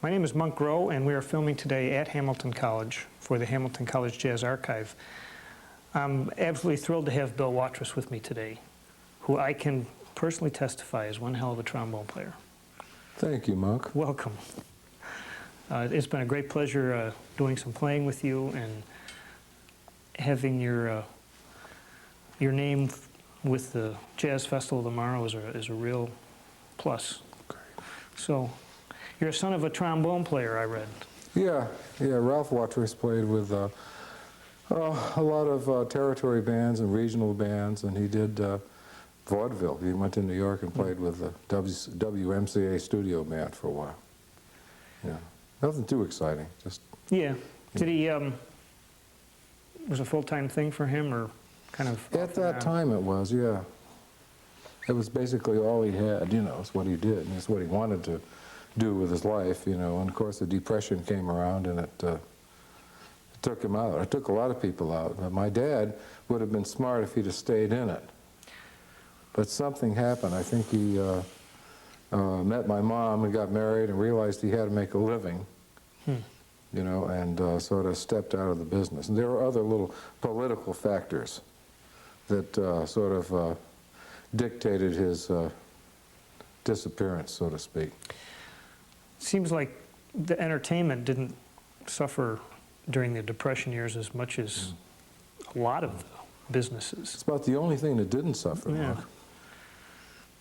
My name is Monk Rowe, and we are filming today at Hamilton College for the Hamilton College Jazz Archive. I'm absolutely thrilled to have Bill Watrous with me today, who I can personally testify is one hell of a trombone player. Thank you, Monk. Welcome. It's been a great pleasure doing some playing with you and having your name with the Jazz Festival tomorrow is a real plus. Great. So, you're a son of a trombone player, I read. Yeah. Ralph Watrous played with a lot of territory bands and regional bands, and he did vaudeville. He went to New York and played with the WMCA studio band for a while. Yeah, nothing too exciting. Just yeah. Did he? Was a full-time thing for him, or kind of? At that time, it was. Yeah. It was basically all he had. You know, it's what he did, and it's what he wanted to do with his life, you know. And of course the Depression came around and it took him out. It took a lot of people out. My dad would have been smart if he'd have stayed in it. But something happened. I think he met my mom and got married and realized he had to make a living, you know, and sort of stepped out of the business. And there were other little political factors that sort of dictated his disappearance, so to speak. Seems like the entertainment didn't suffer during the Depression years as much as a lot of the businesses. It's about the only thing that didn't suffer, Yeah. Mark.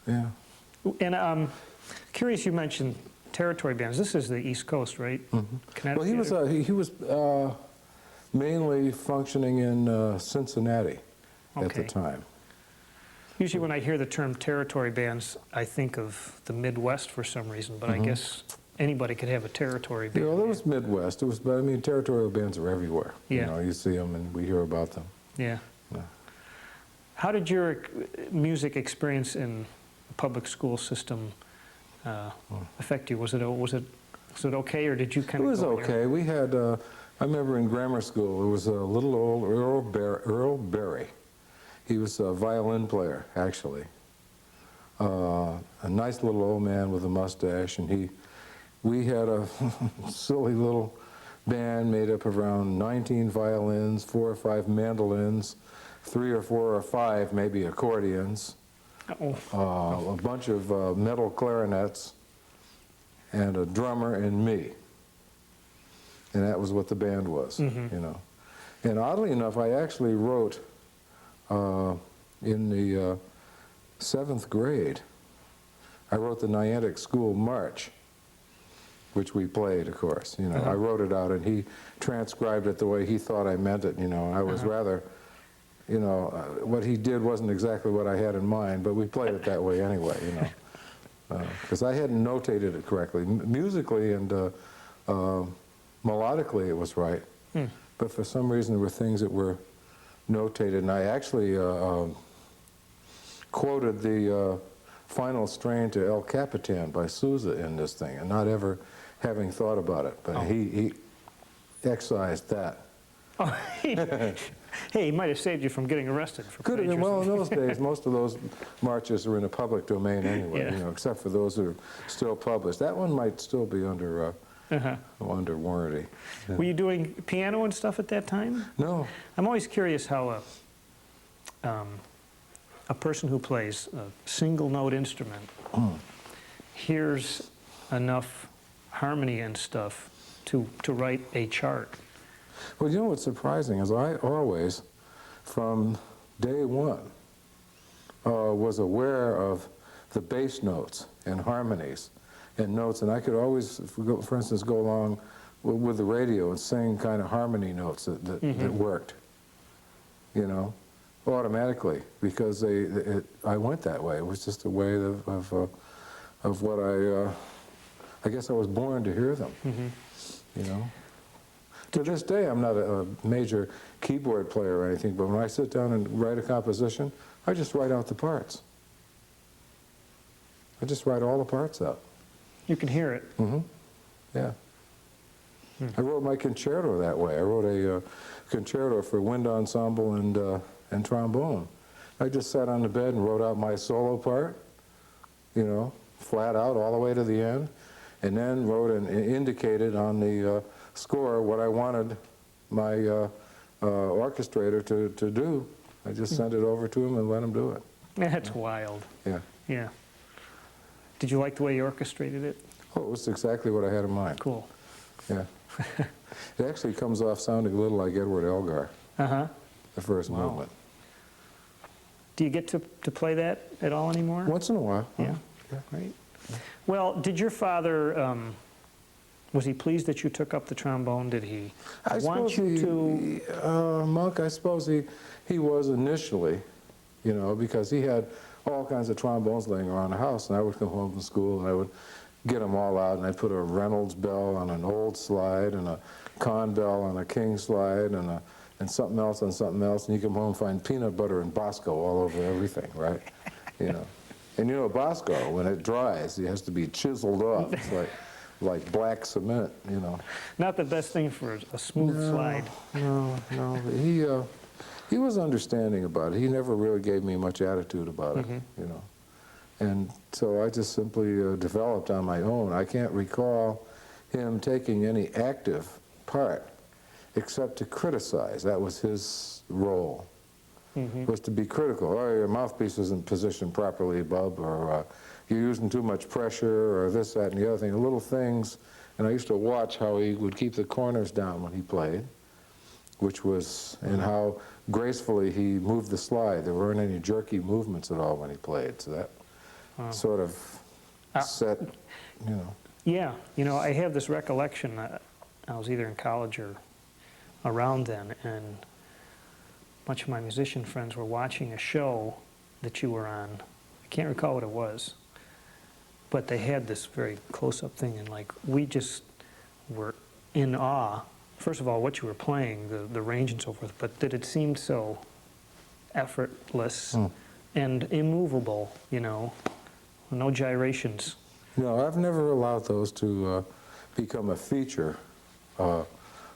Yeah. And curious, you mentioned territory bands. This is the East Coast, right? Mm-hmm. Well, he was mainly functioning in Cincinnati at the time. Usually when I hear the term territory bands, I think of the Midwest for some reason, but I guess anybody could have a territory band. Yeah, well, it was Midwest. But I mean, territorial bands are everywhere. Yeah. You know, you see them and we hear about them. Yeah. Yeah. How did your music experience in the public school system affect you? Was it okay, or did you kind of? It was okay. We had. I remember in grammar school there was a little old Earl Berry. He was a violin player, actually. A nice little old man with a mustache, and we had a silly little band made up of around 19 violins, 4 or 5 mandolins, 3 or 4 or 5 maybe accordions, a bunch of metal clarinets, and a drummer and me. And that was what the band was, you know. And oddly enough, I actually wrote in the 7th grade, I wrote the Niantic School March, which we played, of course. You know, I wrote it out, and he transcribed it the way he thought I meant it. You know, I was rather, you know, what he did wasn't exactly what I had in mind, but we played it that way anyway. You know, because I hadn't notated it correctly. Musically and melodically, it was right, but for some reason there were things that were notated, and I actually quoted the final strain to El Capitan by Sousa in this thing, and not ever having thought about it, but he excised that. Oh, hey, he might have saved you from getting arrested for Could have been. Well, in those plagiarism. days, most of those marches are in the public domain anyway, Yeah. you know, except for those that are still published. That one might still be under under warranty. Yeah. Were you doing piano and stuff at that time? No. I'm always curious how a person who plays a single note instrument hears enough harmony and stuff to write a chart. Well, you know what's surprising is I always, from day one, was aware of the bass notes and harmonies and notes, and I could always, for instance, go along with the radio and sing kind of harmony notes that worked, you know, automatically, because I went that way. It was just a way of what I guess I was born to hear them, you know. To this day, I'm not a major keyboard player or anything, but when I sit down and write a composition, I just write out the parts. I just write all the parts out. You can hear it. Yeah. I wrote my concerto that way. I wrote a concerto for wind ensemble and trombone. I just sat on the bed and wrote out my solo part, you know, flat out all the way to the end. and then wrote and indicated on the score what I wanted my orchestrator to do. I just sent it over to him and let him do it. That's wild. Yeah. Yeah. Did you like the way you orchestrated it? Oh, it was exactly what I had in mind. Cool. Yeah. It actually comes off sounding a little like Edward Elgar, Uh-huh. the first Wow. movement. Do you get to play that at all anymore? Once in a while. Yeah. Right. Well, did your father, was he pleased that you took up the trombone? Did he want you to? Monk, I suppose he was initially, you know, because he had all kinds of trombones laying around the house, and I would come home from school and I would get them all out, and I'd put a Reynolds bell on an old slide and a Conn bell on a King slide and something else on something else, and you come home and find peanut butter and Bosco all over everything, right? You know. And you know, Bosco, when it dries, it has to be chiseled off. It's like black cement, you know. Not the best thing for a smooth slide. No. He was understanding about it. He never really gave me much attitude about it, you know. And so I just simply developed on my own. I can't recall him taking any active part except to criticize. That was his role, was to be critical. Oh, your mouthpiece isn't positioned properly, bub, or you're using too much pressure, or this, that, and the other thing, little things. And I used to watch how he would keep the corners down when he played, which was, and how gracefully he moved the slide. There weren't any jerky movements at all when he played, so that sort of set, you know. Yeah, you know, I have this recollection. I was either in college or around then, and a bunch of my musician friends were watching a show that you were on. I can't recall what it was, but they had this very close-up thing, and like we just were in awe. First of all, what you were playing, the range and so forth, but that it seemed so effortless and immovable, you know, no gyrations. No, I've never allowed those to become a feature,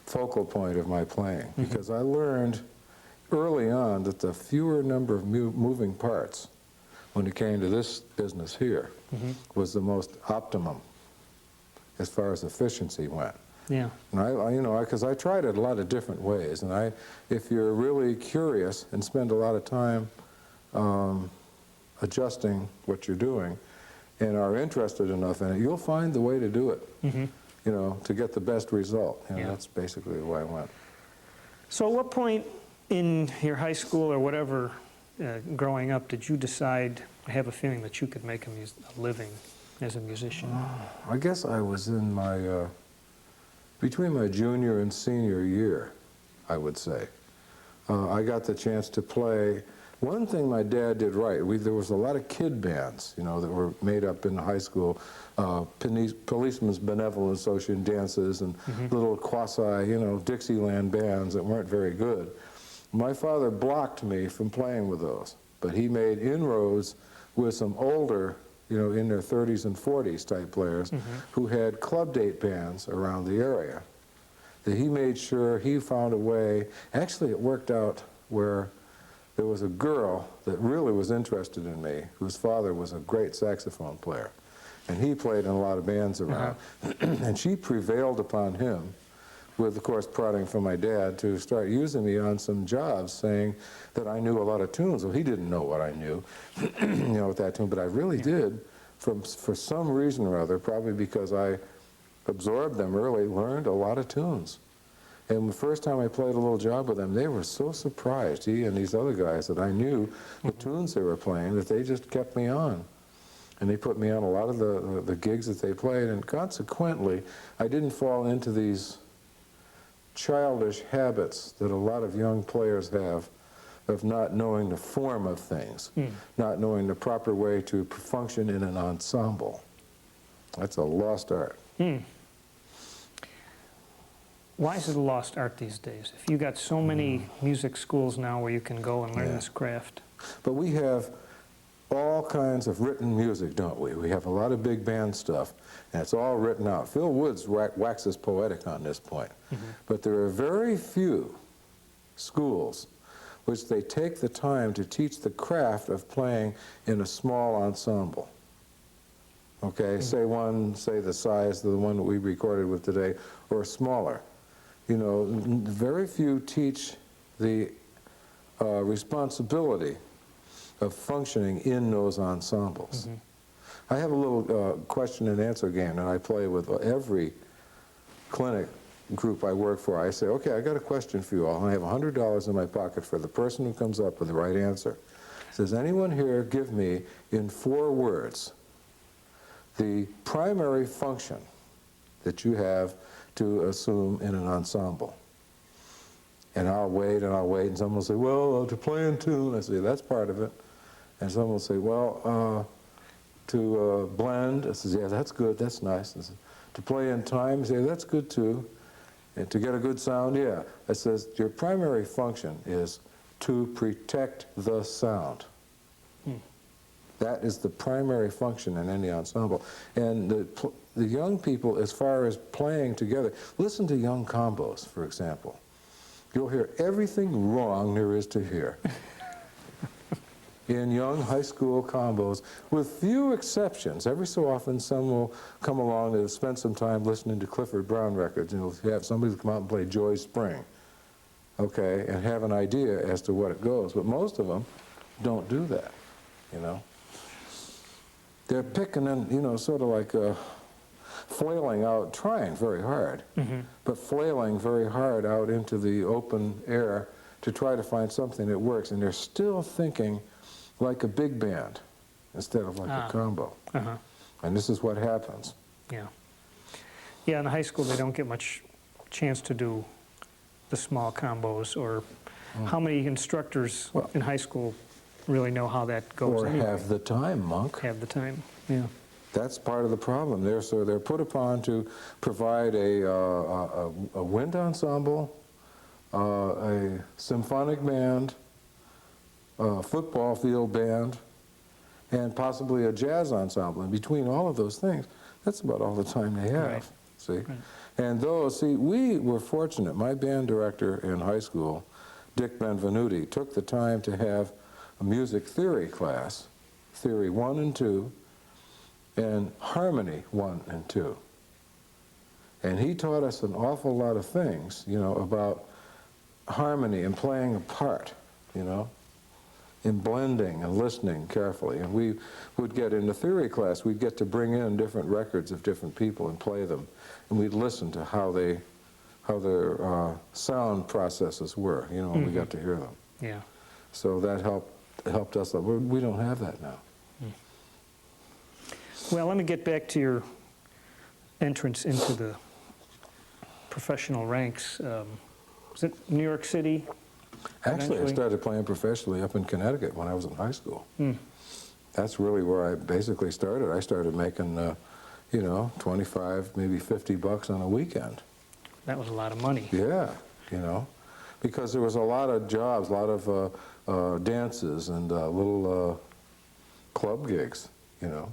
focal point of my playing, because I learned early on that the fewer number of moving parts when it came to this business here was the most optimum as far as efficiency went. Yeah. And you know, because I tried it a lot of different ways, and if you're really curious and spend a lot of time adjusting what you're doing and are interested enough in it, you'll find the way to do it, you know, to get the best result. You know, that's basically the way I went. So at what point in your high school or whatever, growing up, did you decide, have a feeling that you could make a living as a musician? I guess I was in my, between my junior and senior year, I would say. I got the chance to play. One thing my dad did right, there was a lot of kid bands, you know, that were made up in high school, Policemen's Benevolent Association dances and little quasi, you know, Dixieland bands that weren't very good. My father blocked me from playing with those, but he made inroads with some older, you know, in their 30s and 40s type players who had club date bands around the area. That he made sure he found a way. Actually, it worked out where there was a girl that really was interested in me, whose father was a great saxophone player. And he played in a lot of bands around. And she prevailed upon him, with, of course, prodding from my dad, to start using me on some jobs, saying that I knew a lot of tunes. Well, he didn't know what I knew, you know, with that tune, but I really did, for some reason or other, probably because I absorbed them early, learned a lot of tunes. And the first time I played a little job with them, they were so surprised, he and these other guys, that I knew the tunes they were playing, that they just kept me on. And they put me on a lot of the gigs that they played, and consequently, I didn't fall into these childish habits that a lot of young players have of not knowing the form of things, not knowing the proper way to function in an ensemble. That's a lost art. Why is it a lost art these days? If you got so many music schools now where you can go and learn this craft. But we have all kinds of written music, don't we? We have a lot of big band stuff, and it's all written out. Phil Woods waxes poetic on this point. But there are very few schools which they take the time to teach the craft of playing in a small ensemble. okay? Say one, say the size of the one that we recorded with today, or smaller. You know, very few teach the responsibility of functioning in those ensembles. I have a little question and answer game that I play with every clinic group I work for. I say, okay, I got a question for you all. I have $100 in my pocket for the person who comes up with the right answer. Does anyone here give me, in 4 words, the primary function that you have to assume in an ensemble? And I'll wait, and someone will say, well, to play in tune. I say, that's part of it. And someone will say, well, to blend. I says, yeah, that's good, that's nice. I said, to play in time, I say, that's good too. And to get a good sound, yeah. It says, your primary function is to protect the sound. That is the primary function in any ensemble. And the young people, as far as playing together, listen to young combos, for example. You'll hear everything wrong there is to hear in young high school combos, with few exceptions. Every so often, some will come along and spend some time listening to Clifford Brown records, and you'll have somebody come out and play Joy Spring, okay, and have an idea as to what it goes. But most of them don't do that, you know. They're picking and, you know, sort of like flailing out, trying very hard, but flailing very hard out into the open air to try to find something that works, and they're still thinking like a big band instead of like a combo. And this is what happens. Yeah. Yeah, in high school they don't get much chance to do the small combos, or how many instructors in high school really know how that goes Or anyway? have the time, Monk. Have the time, yeah. That's part of the problem. They're put upon to provide a wind ensemble, a symphonic band, a football field band, and possibly a jazz ensemble. And between all of those things, that's about all the time they have, Right. see? Right. And those, see, we were fortunate. My band director in high school, Dick Benvenuti, took the time to have a music theory class, Theory 1 and 2, and Harmony 1 and 2. And he taught us an awful lot of things, you know, about harmony and playing a part, you know, in blending and listening carefully. And we would get in the theory class, we'd get to bring in different records of different people and play them. And we'd listen to how their sound processes were, you know, when we got to hear them. Yeah. So that helped us. We don't have that now. Well, let me get back to your entrance into the professional ranks. Was it New York City? Actually, I started playing professionally up in Connecticut when I was in high school. That's really where I basically started. I started making, you know, 25, maybe 50 bucks on a weekend. That was a lot of money. Yeah, you know, because there was a lot of jobs, a lot of dances and little club gigs, you know.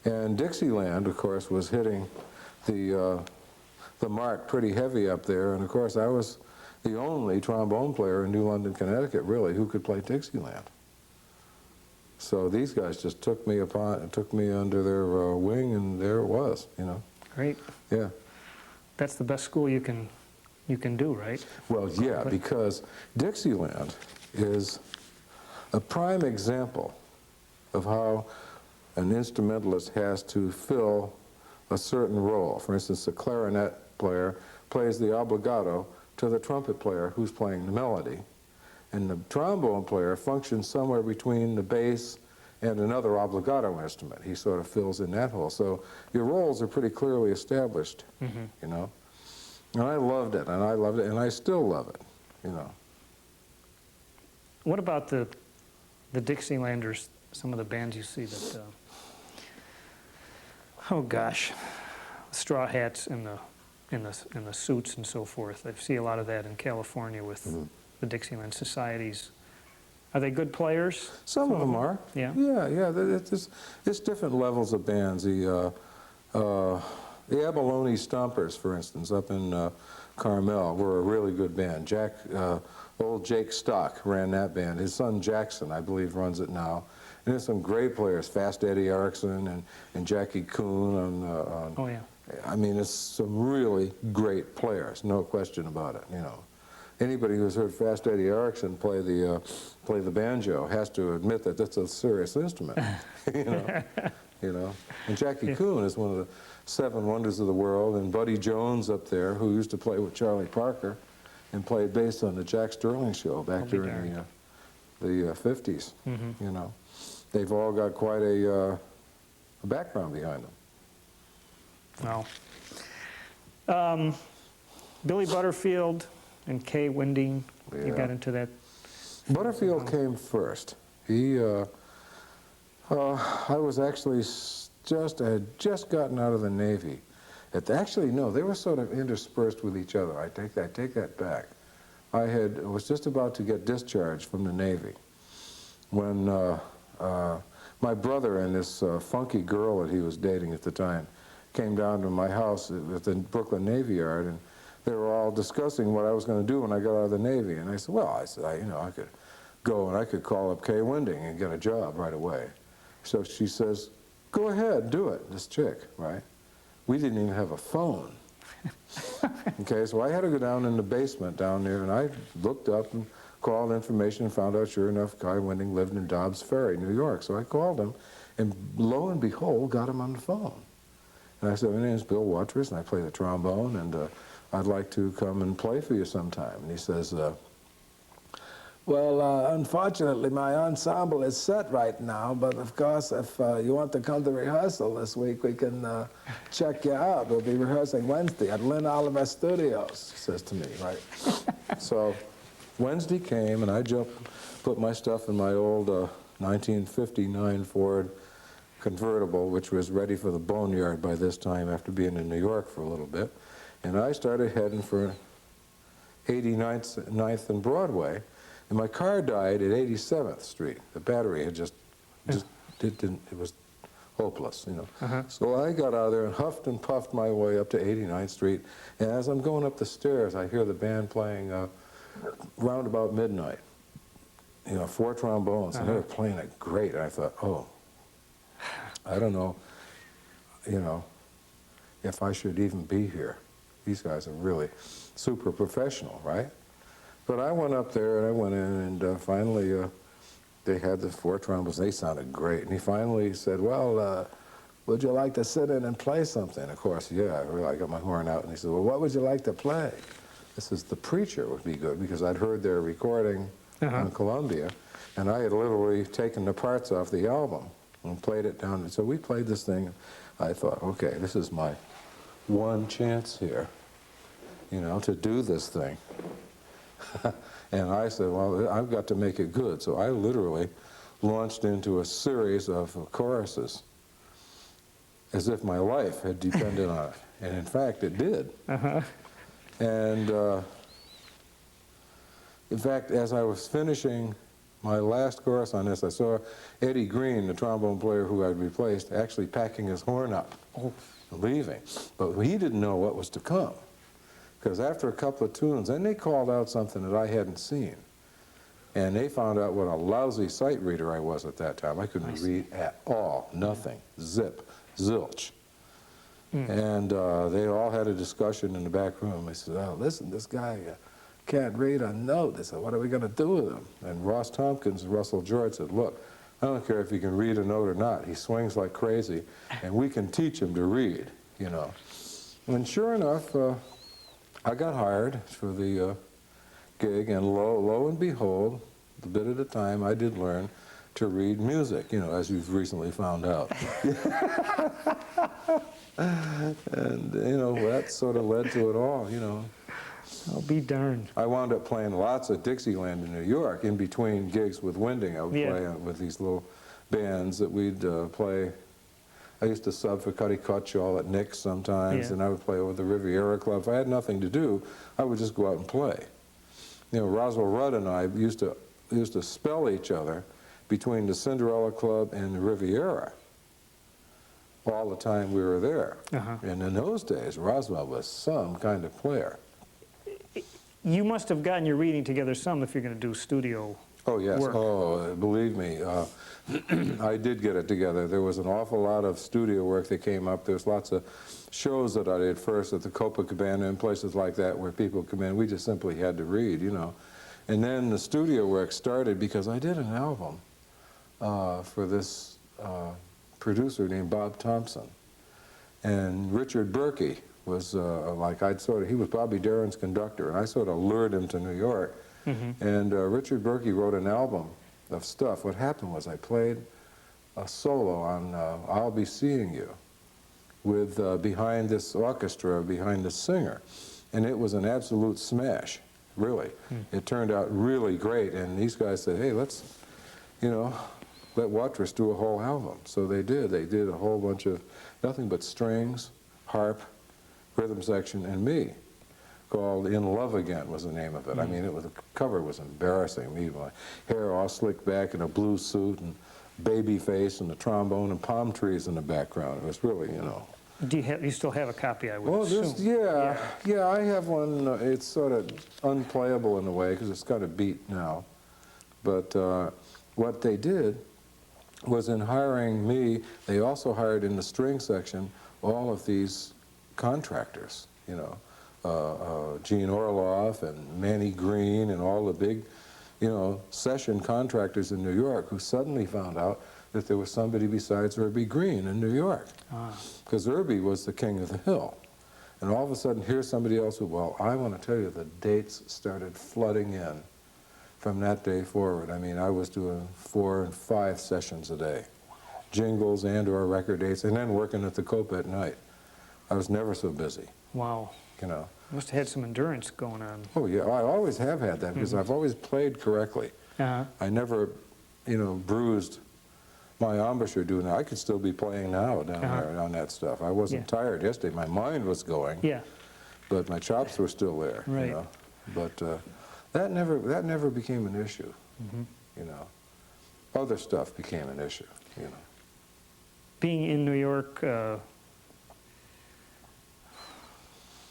And Dixieland, of course, was hitting the mark pretty heavy up there. And of course, I was the only trombone player in New London, Connecticut, really, who could play Dixieland. So these guys just took me under their wing, and there it was, you know. Great. Yeah. That's the best school you can do, right? Well, yeah, because Dixieland is a prime example of how an instrumentalist has to fill a certain role. For instance, the clarinet player plays the obligato to the trumpet player who's playing the melody. And the trombone player functions somewhere between the bass and another obligato instrument. He sort of fills in that hole. So your roles are pretty clearly established, you know. And I loved it, and I loved it, and I still love it, you know. What about the Dixielanders, some of the bands you see that, oh gosh, straw hats and the suits and so forth. I see a lot of that in California with the Dixieland societies. Are they good players? Some of them are. Yeah. Yeah. It's different levels of bands. The Abalone Stompers, for instance, up in Carmel, were a really good band. Old Jake Stock ran that band. His son Jackson, I believe, runs it now. And there's some great players, Fast Eddie Erickson and Jackie Kuhn. Oh, yeah. I mean, it's some really great players, no question about it, you know. Anybody who's heard Fast Eddie Erickson play the banjo has to admit that that's a serious instrument, you know. You know. And Jackie Kuhn is one of the 7 wonders of the world, and Buddy Jones up there, who used to play with Charlie Parker and played bass on the Jack Sterling show back during the 50s, you know. They've all got quite a background behind them. Wow. Billy Butterfield and Kay Winding, you got into that? Butterfield came first. He, I was actually I had just gotten out of the Navy. Actually, no, they were sort of interspersed with each other. I take that back. I was just about to get discharged from the Navy when my brother and this funky girl that he was dating at the time came down to my house at the Brooklyn Navy Yard, and they were all discussing what I was going to do when I got out of the Navy. And I said, well, I could go and I could call up Kay Winding and get a job right away. So she says, go ahead, do it, this chick, right? We didn't even have a phone. Okay, so I had to go down in the basement down there, and I looked up and called information and found out, sure enough, Kay Winding lived in Dobbs Ferry, New York. So I called him, and lo and behold, got him on the phone. And I said, my name is Bill Watrous, and I play the trombone, and I'd like to come and play for you sometime. And he says, well, unfortunately, my ensemble is set right now, but of course, if you want to come to rehearsal this week, we can check you out. We'll be rehearsing Wednesday at Lynn Oliver Studios, he says to me, right? So Wednesday came, and I put my stuff in my old 1959 Ford convertible, which was ready for the boneyard by this time after being in New York for a little bit. And I started heading for 89th and Broadway. And my car died at 87th Street. The battery had it was hopeless, you know. So I got out of there and huffed and puffed my way up to 89th Street. And as I'm going up the stairs, I hear the band playing round about midnight. You know, 4 trombones, and they were playing it great. And I thought, oh, I don't know, you know, if I should even be here. These guys are really super professional, right? But I went up there, and I went in, and finally they had the 4 trombones. They sounded great. And he finally said, well, would you like to sit in and play something? Of course, yeah, I got my horn out. And he said, well, what would you like to play? This is The Preacher would be good, because I'd heard their recording on Columbia, and I had literally taken the parts off the album and played it down. And so we played this thing. I thought, okay, this is my one chance here, you know, to do this thing. And I said, well, I've got to make it good. So I literally launched into a series of choruses as if my life had depended on it. And in fact, it did. And in fact, as I was finishing my last chorus on this, I saw Eddie Green, the trombone player who I'd replaced, actually packing his horn up, leaving. But he didn't know what was to come. Because after a couple of tunes, then they called out something that I hadn't seen. And they found out what a lousy sight reader I was at that time. I couldn't read at all, nothing, zip, zilch. And they all had a discussion in the back room. They said, oh, listen, this guy can't read a note. They said, what are we going to do with him? And Ross Tompkins and Russell George said, look, I don't care if he can read a note or not. He swings like crazy, and we can teach him to read, you know. And sure enough, I got hired for the gig, and lo and behold, a bit at a time, I did learn to read music, you know, as you've recently found out. And, you know, that sort of led to it all, you know. I'll be darned. I wound up playing lots of Dixieland in New York. In between gigs with Winding, I would play with these little bands that we'd play. I used to sub for Cuddy Cutshall at Nick's sometimes, and I would play over the Riviera Club. If I had nothing to do, I would just go out and play. You know, Roswell Rudd and I used to spell each other between the Cinderella Club and the Riviera all the time we were there. And in those days, Roswell was some kind of player. You must have gotten your reading together some if you're going to do studio. Oh, yes. work. Oh, believe me, I did get it together. There was an awful lot of studio work that came up. There's lots of shows that I did first at the Copacabana and places like that where people come in. We just simply had to read, you know. And then the studio work started because I did an album for this producer named Bob Thompson. And Richard Berkey was he was Bobby Darin's conductor, and I sort of lured him to New York. And Richard Berkey wrote an album of stuff. What happened was I played a solo on I'll Be Seeing You with behind this orchestra, behind the singer. And it was an absolute smash, really. It turned out really great, and these guys said, hey, let's, you know, let Watrous do a whole album. So they did. They did a whole bunch of nothing but strings, harp, rhythm section, and me, called In Love Again was the name of it. I mean, the cover was embarrassing. Me, my hair all slicked back in a blue suit and baby face and a trombone and palm trees in the background. It was really, you know. Do you still have a copy, I would Well, assume? yeah, I have one. It's sort of unplayable in a way because it's got a beat now. But what they did was in hiring me, they also hired in the string section all of these contractors, you know, Gene Orloff and Manny Green and all the big, you know, session contractors in New York who suddenly found out that there was somebody besides Irby Green in New York. Because Irby was the king of the hill. And all of a sudden, here's somebody else who, well, I want to tell you, the dates started flooding in from that day forward. I mean, I was doing 4 and 5 sessions a day, jingles and/or record dates, and then working at the Copa at night. I was never so busy. Wow. You know. Must have had some endurance going on. Oh, yeah, I always have had that because I've always played correctly. I never, you know, bruised my embouchure doing that. I could still be playing now down there on that stuff. I wasn't tired yesterday. My mind was going, but my chops were still there. Right. You know? But that never became an issue. You know, other stuff became an issue. You know, being in New York,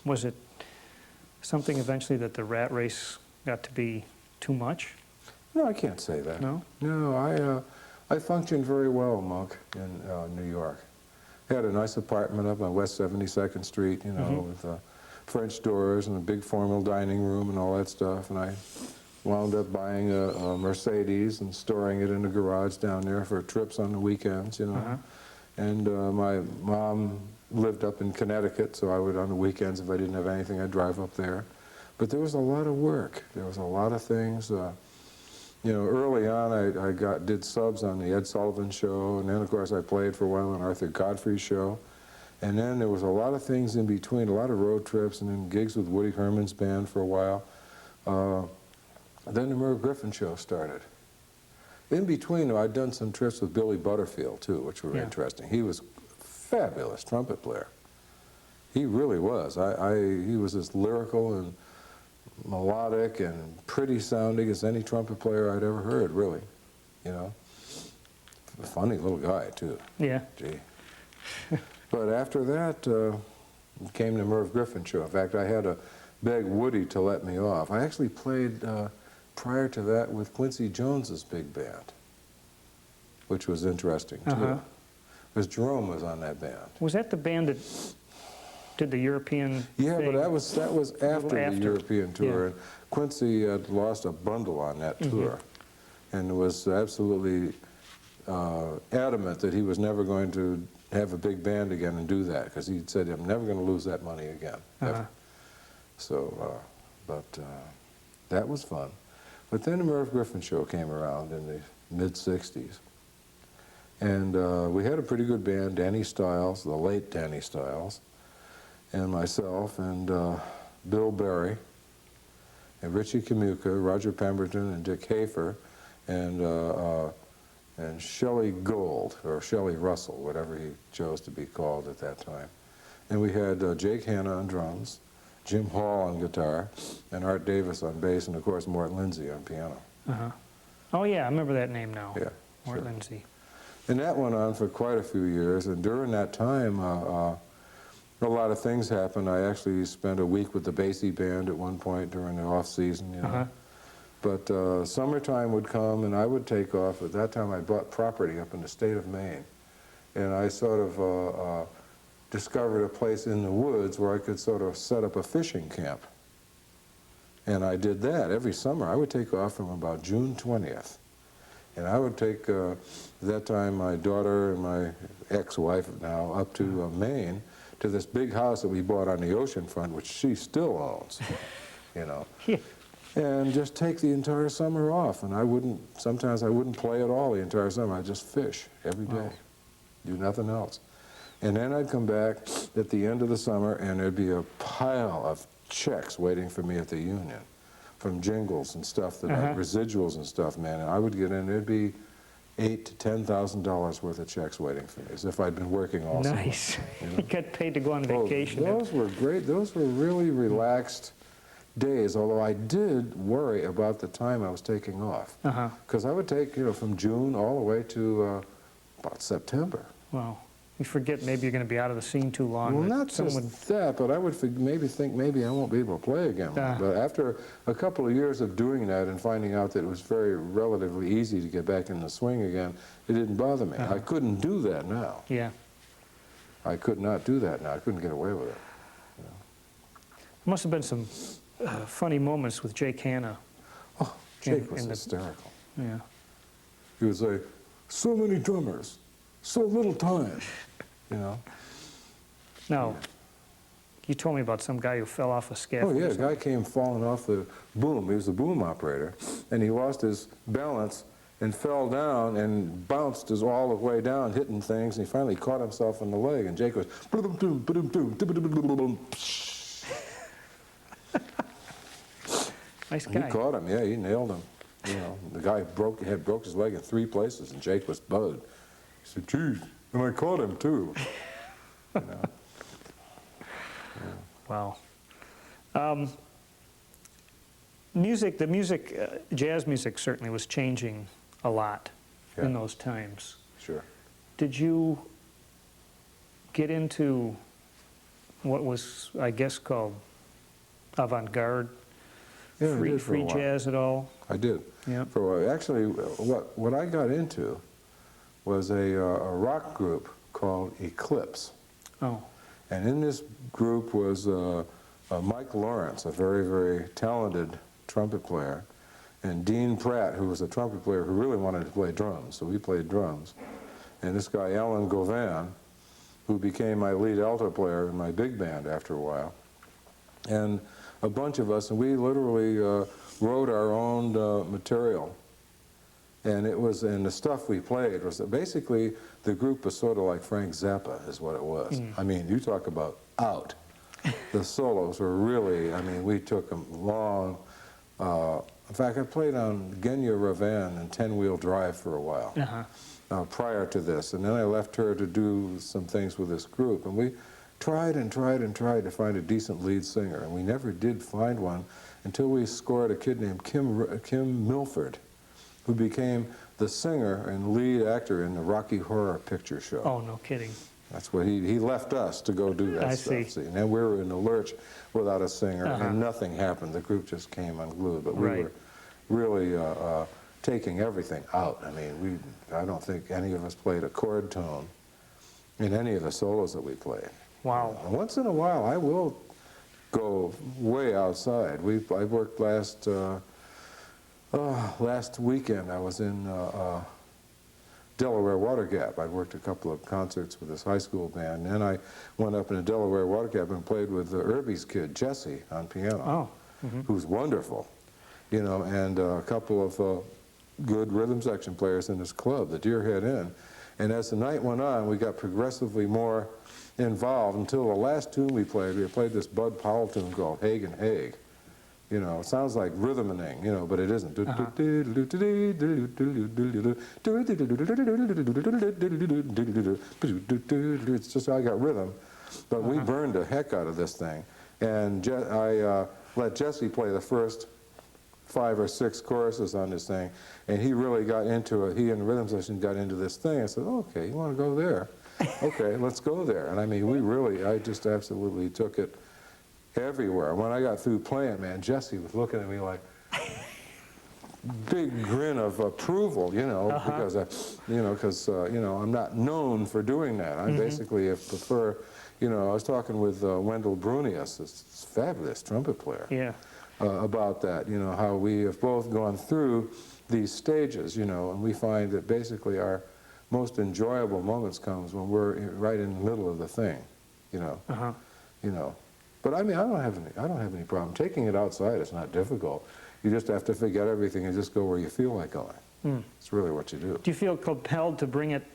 was it something eventually that the rat race got to be too much? No, I can't say that. No? No, I functioned very well, Monk, in New York. I had a nice apartment up on West 72nd Street, you know, with French doors and a big formal dining room and all that stuff. And I wound up buying a Mercedes and storing it in a garage down there for trips on the weekends, you know. And my mom lived up in Connecticut, so I would, on the weekends, if I didn't have anything, I'd drive up there. But there was a lot of work. There was a lot of things. You know, early on, I did subs on the Ed Sullivan Show, and then, of course, I played for a while on Arthur Godfrey's show. And then there was a lot of things in between, a lot of road trips, and then gigs with Woody Herman's band for a while. Then the Merv Griffin Show started. In between, though, I'd done some trips with Billy Butterfield, too, which were interesting. He was a fabulous trumpet player. He really was. He was as lyrical and melodic and pretty sounding as any trumpet player I'd ever heard, really, you know. A funny little guy, too. Yeah. Gee. But after that, came the Merv Griffin Show. In fact, I had to beg Woody to let me off. I actually played, prior to that, with Quincy Jones's big band, which was interesting, too. Because Jerome was on that band. Was that the band that did the European Yeah, thing? but that was after the European tour. And Quincy had lost a bundle on that tour and was absolutely adamant that he was never going to have a big band again and do that, because he said, I'm never going to lose that money again. So, that was fun. But then the Merv Griffin Show came around in the mid-'60s. And we had a pretty good band, Danny Stiles, the late Danny Stiles, and myself, and Bill Berry, and Richie Kamuka, Roger Pemberton, and Dick Hafer, and Shelley Gold, or Shelley Russell, whatever he chose to be called at that time. And we had Jake Hanna on drums, Jim Hall on guitar, and Art Davis on bass, and of course Mort Lindsay on piano. Oh yeah, I remember that name now. Yeah, Mort Lindsay. And that went on for quite a few years, and during that time, a lot of things happened. I actually spent a week with the Basie Band at one point during the off-season, you know. But summertime would come and I would take off. At that time I bought property up in the state of Maine. And I sort of discovered a place in the woods where I could sort of set up a fishing camp. And I did that every summer. I would take off from about June 20th. And I would take, at that time, my daughter and my ex-wife now up to Maine, to this big house that we bought on the ocean front, which she still owns, you know. Yeah. And just take the entire summer off. And I wouldn't, sometimes I wouldn't play at all the entire summer. I'd just fish every day, Wow. do nothing else. And then I'd come back at the end of the summer and there'd be a pile of checks waiting for me at the union from jingles and stuff, that residuals and stuff, man. And I would get in, there'd be $8,000 to $10,000 worth of checks waiting for me, as if I'd been working all summer. Nice. You know? You got paid to go on vacation. Those were great. Those were really relaxed days, although I did worry about the time I was taking off. Because I would take, you know, from June all the way to about September. Well, you forget maybe you're going to be out of the scene too long. Well, that not someone just that, but I would maybe think maybe I won't be able to play again. But after a couple of years of doing that and finding out that it was relatively easy to get back in the swing again, it didn't bother me. I couldn't do that now. Yeah. I could not do that now. I couldn't get away with it. You know? There must have been some funny moments with Jake Hanna. Oh, Jake was hysterical. Yeah. He would say, so many drummers, so little time, you know. Now, you told me about some guy who fell off a scaffold. Oh, yeah, a guy came falling off the boom. He was a boom operator, and he lost his balance and fell down and bounced all the way down, hitting things, and he finally caught himself in the leg, and Jake was... Nice guy. He caught him, yeah, he nailed him. You know, the guy broke his leg in 3 places, and Jake was bugged. He said, geez, and I caught him too. You know? Wow. Jazz music certainly was changing a lot in those times. Sure. Did you get into what was, I guess, called avant-garde, Yeah, free jazz at all? I did. Yeah. For a while. Actually, what I got into was a rock group called Eclipse. Oh. And in this group was Mike Lawrence, a very, very talented trumpet player, and Dean Pratt, who was a trumpet player who really wanted to play drums, so we played drums. And this guy, Alan Govan, who became my lead alto player in my big band after a while. And a bunch of us, and we literally wrote our own material. And the stuff we played was basically, the group was sort of like Frank Zappa is what it was. I mean, you talk about out. The solos were really, I mean, we took them long. In fact, I played on Genya Ravan and 10-wheel drive for a while prior to this. And then I left her to do some things with this group. And we tried and tried and tried to find a decent lead singer. And we never did find one until we scored a kid named Kim Milford, who became the singer and lead actor in the Rocky Horror Picture Show. Oh, no kidding. That's what he left us to go do that stuff. See, and then we were in the lurch without a singer, and nothing happened. The group just came unglued. But we were really taking everything out. I mean, I don't think any of us played a chord tone in any of the solos that we played. Wow. Once in a while, I will go way outside. I worked last weekend. I was in Delaware Water Gap. I worked a couple of concerts with this high school band. And then I went up in the Delaware Water Gap and played with Irby's kid, Jesse, on piano, who's wonderful, you know, and a couple of good rhythm section players in this club, the Deerhead Inn. And as the night went on, we got progressively more involved until the last tune we played this Bud Powell tune called Haig and Haig. You know, it sounds like rhythming, you know, but it isn't. It's just I got rhythm. But we burned the heck out of this thing. And I let Jesse play the first 5 or 6 choruses on this thing, and he really got into it. He and the rhythm section got into this thing. I said, okay, you want to go there? Okay, let's go there. And I mean, I just absolutely took it everywhere. When I got through playing, man, Jesse was looking at me like, big grin of approval, you know, because I'm not known for doing that. I basically prefer, you know, I was talking with Wendell Brunius, this fabulous trumpet player, Yeah. About that, you know, how we have both gone through these stages, you know, and we find that basically our most enjoyable moments comes when we're right in the middle of the thing, you know. You know, but I mean, I don't have any problem taking it outside. It's not difficult. You just have to forget everything and just go where you feel like going. It's really what you do. Do you feel compelled to bring it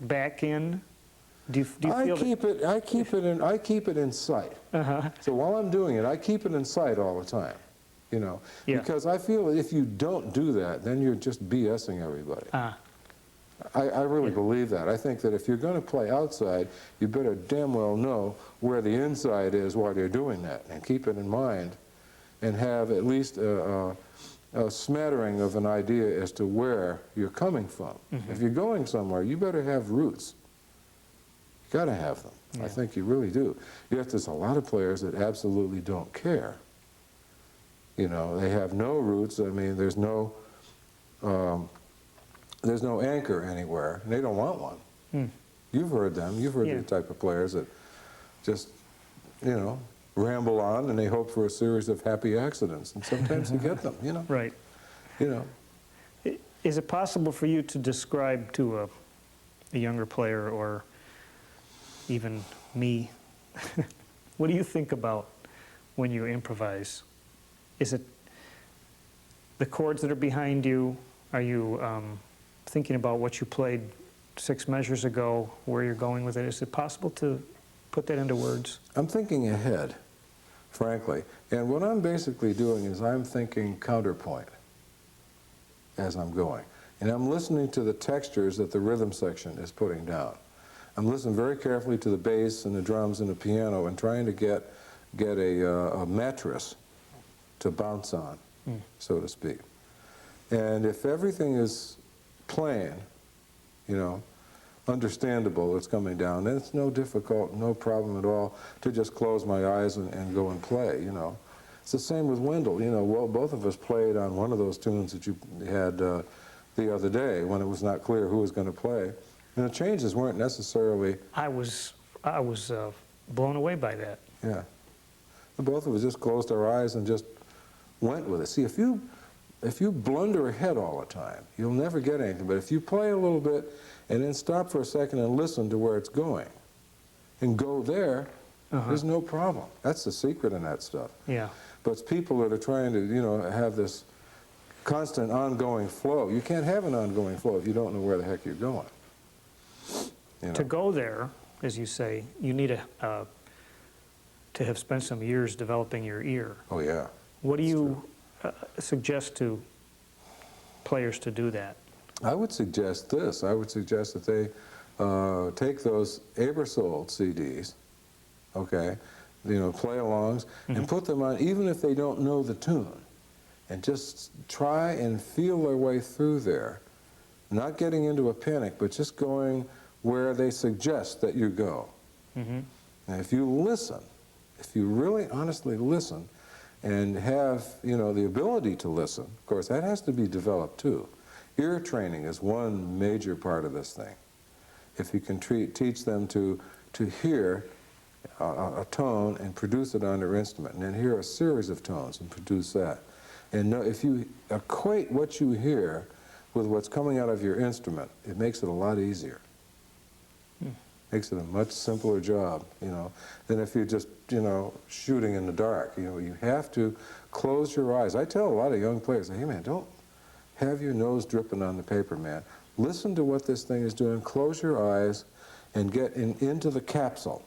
back in? Do you feel I keep it in sight. So while I'm doing it, I keep it in sight all the time. You know, because I feel that if you don't do that, then you're just BSing everybody. I really believe that. I think that if you're going to play outside, you better damn well know where the inside is while you're doing that, and keep it in mind, and have at least a smattering of an idea as to where you're coming from. If you're going somewhere, you better have roots. You got to have them. I think you really do. Yet there's a lot of players that absolutely don't care. You know, they have no roots. I mean, there's no anchor anywhere, and they don't want one. You've heard them. You've heard the type of players that just, you know, ramble on, and they hope for a series of happy accidents, and sometimes you get them, you know. Right. You know. Is it possible for you to describe to a younger player, or even me, what do you think about when you improvise? Is it the chords that are behind you? Are you thinking about what you played 6 measures ago, where you're going with it? Is it possible to put that into words? I'm thinking ahead, frankly. And what I'm basically doing is I'm thinking counterpoint as I'm going. And I'm listening to the textures that the rhythm section is putting down. I'm listening very carefully to the bass and the drums and the piano and trying to get a mattress to bounce on, so to speak. And if everything is plain, you know, understandable, it's coming down, then it's no problem at all to just close my eyes and go and play, you know. It's the same with Wendell, you know. Well, both of us played on one of those tunes that you had the other day when it was not clear who was going to play. And the changes weren't necessarily... I was blown away by that. Yeah. Both of us just closed our eyes and just went with it. See, if you blunder ahead all the time, you'll never get anything. But if you play a little bit and then stop for a second and listen to where it's going and go there, there's no problem. That's the secret in that stuff. Yeah. But it's people that are trying to, you know, have this constant ongoing flow. You can't have an ongoing flow if you don't know where the heck you're going. You know? To go there, as you say, you need to have spent some years developing your ear. Oh, yeah. What do you suggest to players to do that? I would suggest this. I would suggest that they take those Aebersold CDs, okay, you know, play-alongs, and put them on even if they don't know the tune, and just try and feel their way through there, not getting into a panic, but just going where they suggest that you go. And if you listen, if you really honestly listen and have, you know, the ability to listen, of course, that has to be developed too. Ear training is one major part of this thing. If you can teach them to hear a tone and produce it on their instrument, and then hear a series of tones and produce that. And if you equate what you hear with what's coming out of your instrument, it makes it a lot easier. Makes it a much simpler job, you know, than if you're just, you know, shooting in the dark. You know, you have to close your eyes. I tell a lot of young players, hey man, don't have your nose dripping on the paper, man. Listen to what this thing is doing, close your eyes, and get into the capsule.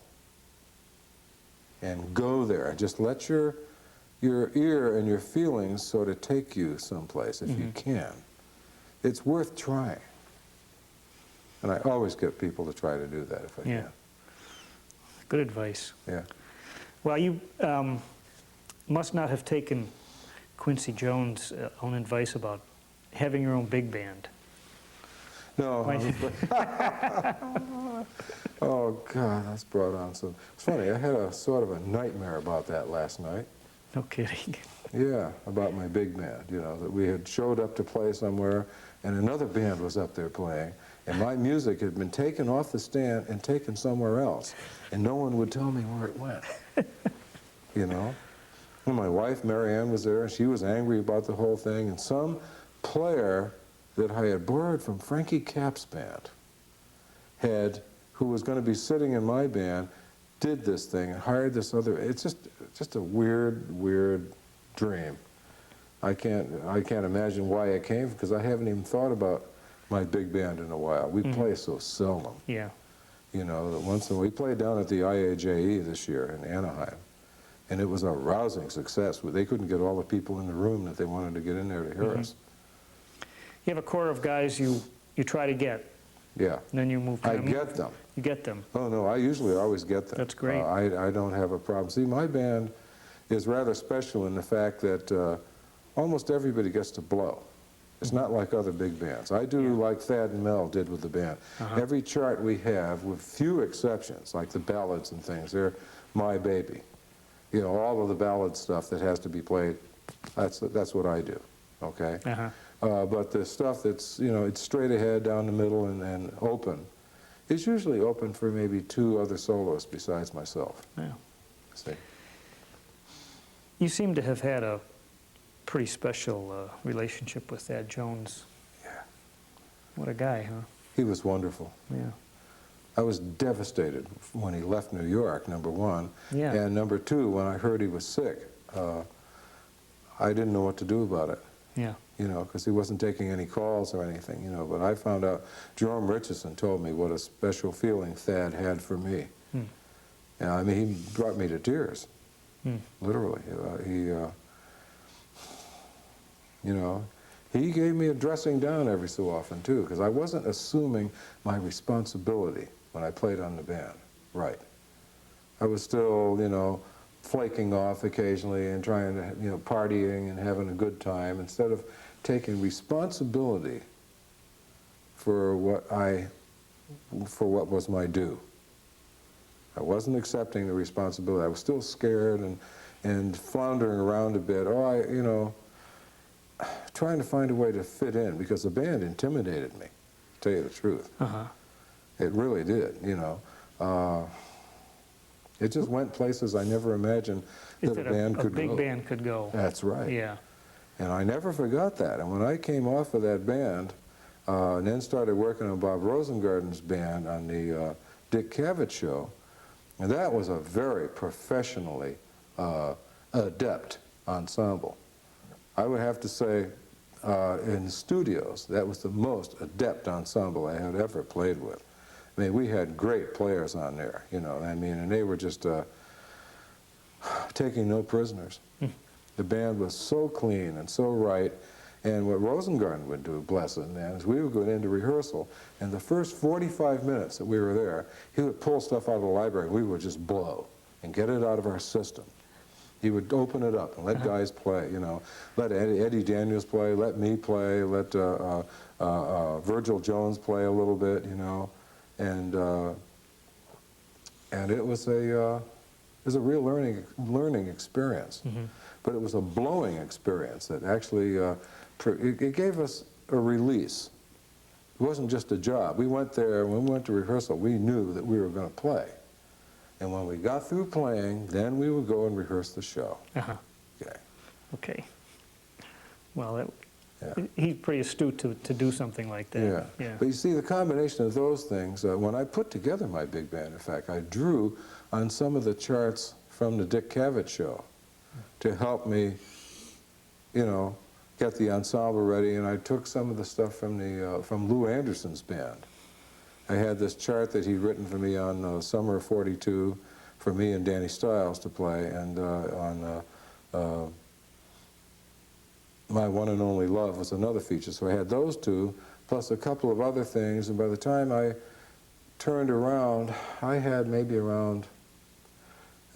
And go there. Just let your ear and your feelings sort of take you someplace if you can. It's worth trying. And I always get people to try to do that if I can. Good advice. Yeah. Well, you must not have taken Quincy Jones' own advice about having your own big band. No. Oh, God, that's brought on some... It's funny, I had a sort of a nightmare about that last night. No kidding. Yeah, about my big band, you know, that we had showed up to play somewhere and another band was up there playing, and my music had been taken off the stand and taken somewhere else, and no one would tell me where it went, you know? And my wife, Mary Ann, was there, and she was angry about the whole thing, and some player that I had borrowed from Frankie Cap's band who was going to be sitting in my band, did this thing and hired this other, it's just a weird dream. I can't imagine why it came, because I haven't even thought about my big band in a while. We play so seldom. Yeah. You know, that once we played down at the IAJE this year in Anaheim, and it was a rousing success. They couldn't get all the people in the room that they wanted to get in there to hear us. You have a core of guys you try to get. Yeah. And then you move to I get them. You get them. Oh, no, I usually always get them. That's great. I don't have a problem. See, my band is rather special in the fact that almost everybody gets to blow. It's not like other big bands. I do like Thad and Mel did with the band. Every chart we have, with few exceptions, like the ballads and things, they're my baby. You know, all of the ballad stuff that has to be played, that's what I do, okay? But the stuff that's, you know, it's straight ahead, down the middle, and open, it's usually open for maybe 2 other soloists besides myself. Yeah. See? You seem to have had a pretty special relationship with Thad Jones. Yeah. What a guy, huh? He was wonderful. Yeah. I was devastated when he left New York, number one. Yeah. And number two, when I heard he was sick, I didn't know what to do about it. Yeah. You know, because he wasn't taking any calls or anything, you know. But I found out, Jerome Richardson told me what a special feeling Thad had for me. And I mean, he brought me to tears, literally. You know, he gave me a dressing down every so often, too, because I wasn't assuming my responsibility when I played on the band, right. I was still, you know, flaking off occasionally and trying to, you know, partying and having a good time instead of taking responsibility for what was my due. I wasn't accepting the responsibility. I was still scared and floundering around a bit. You know, trying to find a way to fit in, because the band intimidated me, to tell you the truth. It really did, you know. It just went places I never imagined that a band could go. A big band could go. That's right. Yeah. And I never forgot that. And when I came off of that band and then started working on Bob Rosengarten's band on the Dick Cavett show, and that was a very professionally adept ensemble. I would have to say in studios, that was the most adept ensemble I had ever played with. I mean, we had great players on there, you know, I mean, and they were just taking no prisoners. The band was so clean and so right, and what Rosengarten would do, bless him, man, is we would go into rehearsal, and the first 45 minutes that we were there, he would pull stuff out of the library, we would just blow and get it out of our system. He would open it up and let guys play, you know, let Eddie Daniels play, let me play, let Virgil Jones play a little bit, you know, and it was a real learning experience. But it was a blowing experience that actually, it gave us a release. It wasn't just a job. We went there, when we went to rehearsal, we knew that we were going to play. And when we got through playing, then we would go and rehearse the show. Okay. Okay. Well, he's pretty astute to do something like that. Yeah. But you see, the combination of those things, when I put together my big band, in fact, I drew on some of the charts from the Dick Cavett show to help me, you know, get the ensemble ready, and I took some of the stuff from Lou Anderson's band. I had this chart that he'd written for me on Summer of '42 for me and Danny Stiles to play, and on My One and Only Love was another feature. So I had those two, plus a couple of other things, and by the time I turned around, I had maybe around,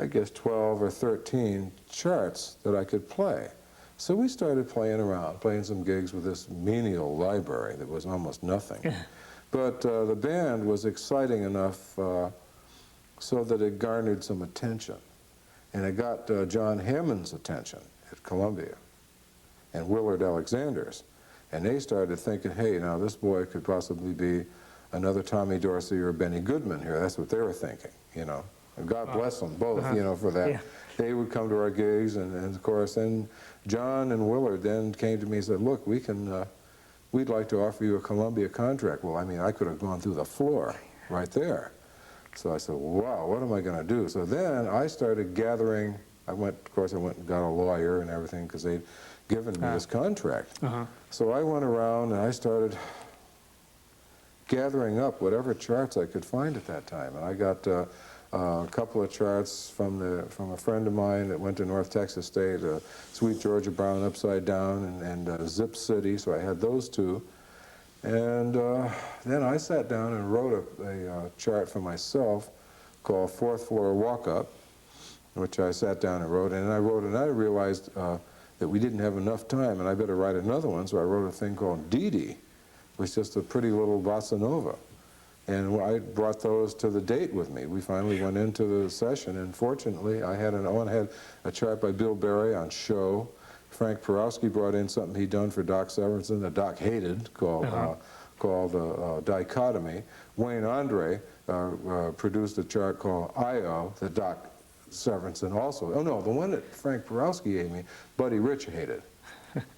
I guess, 12 or 13 charts that I could play. So we started playing around, playing some gigs with this menial library that was almost nothing. But the band was exciting enough so that it garnered some attention. And it got John Hammond's attention. It at Columbia, and Willard Alexander's. And they started thinking, hey, now this boy could possibly be another Tommy Dorsey or Benny Goodman here. That's what they were thinking, you know. And God bless them both, you know, for that. Yeah. They would come to our gigs, and of course, then John and Willard then came to me and said, look, we'd like to offer you a Columbia contract. Well, I mean, I could have gone through the floor right there. So I said, wow, what am I going to do? So then I started gathering. Of course, I went and got a lawyer and everything because they'd given me this contract. So I went around and I started gathering up whatever charts I could find at that time. And I got a couple of charts from a friend of mine that went to North Texas State, Sweet Georgia Brown Upside Down and Zip City, so I had those two. And then I sat down and wrote a chart for myself called Fourth Floor Walk-Up, which I sat down and wrote, and I realized that we didn't have enough time and I better write another one, so I wrote a thing called Dee Dee, which was just a pretty little bossa nova. And I brought those to the date with me. We finally went into the session, and fortunately, I had a chart by Bill Berry on show. Frank Porowski brought in something he'd done for Doc Severinsen that Doc hated, called Dichotomy. Wayne Andre produced a chart called I.O. that Doc Severinsen also, oh no, the one that Frank Porowski gave me, Buddy Rich hated.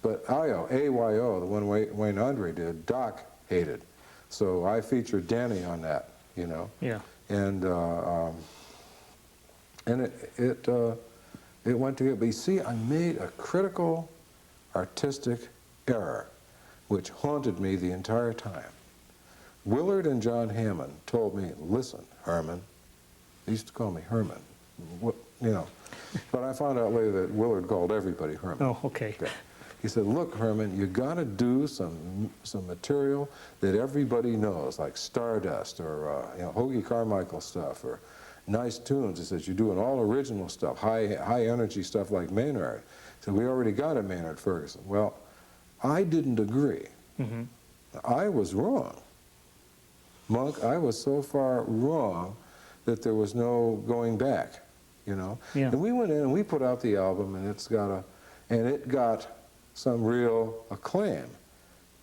But I.O., A-Y-O, the one Wayne Andre did, Doc hated. So I featured Danny on that, you know. Yeah. And it went together. But you see, I made a critical artistic error, which haunted me the entire time. Willard and John Hammond told me, listen, Herman, they used to call me Herman, you know. But I found out later that Willard called everybody Herman. Oh, okay. He said, look, Herman, you got to do some material that everybody knows, like Stardust or you know, Hoagie Carmichael stuff or nice tunes. He says, you're doing all original stuff, high energy stuff like Maynard. He said, we already got a Maynard Ferguson. Well, I didn't agree. I was wrong. Monk, I was so far wrong that there was no going back, you know. Yeah. And we went in and we put out the album, and it got some real acclaim.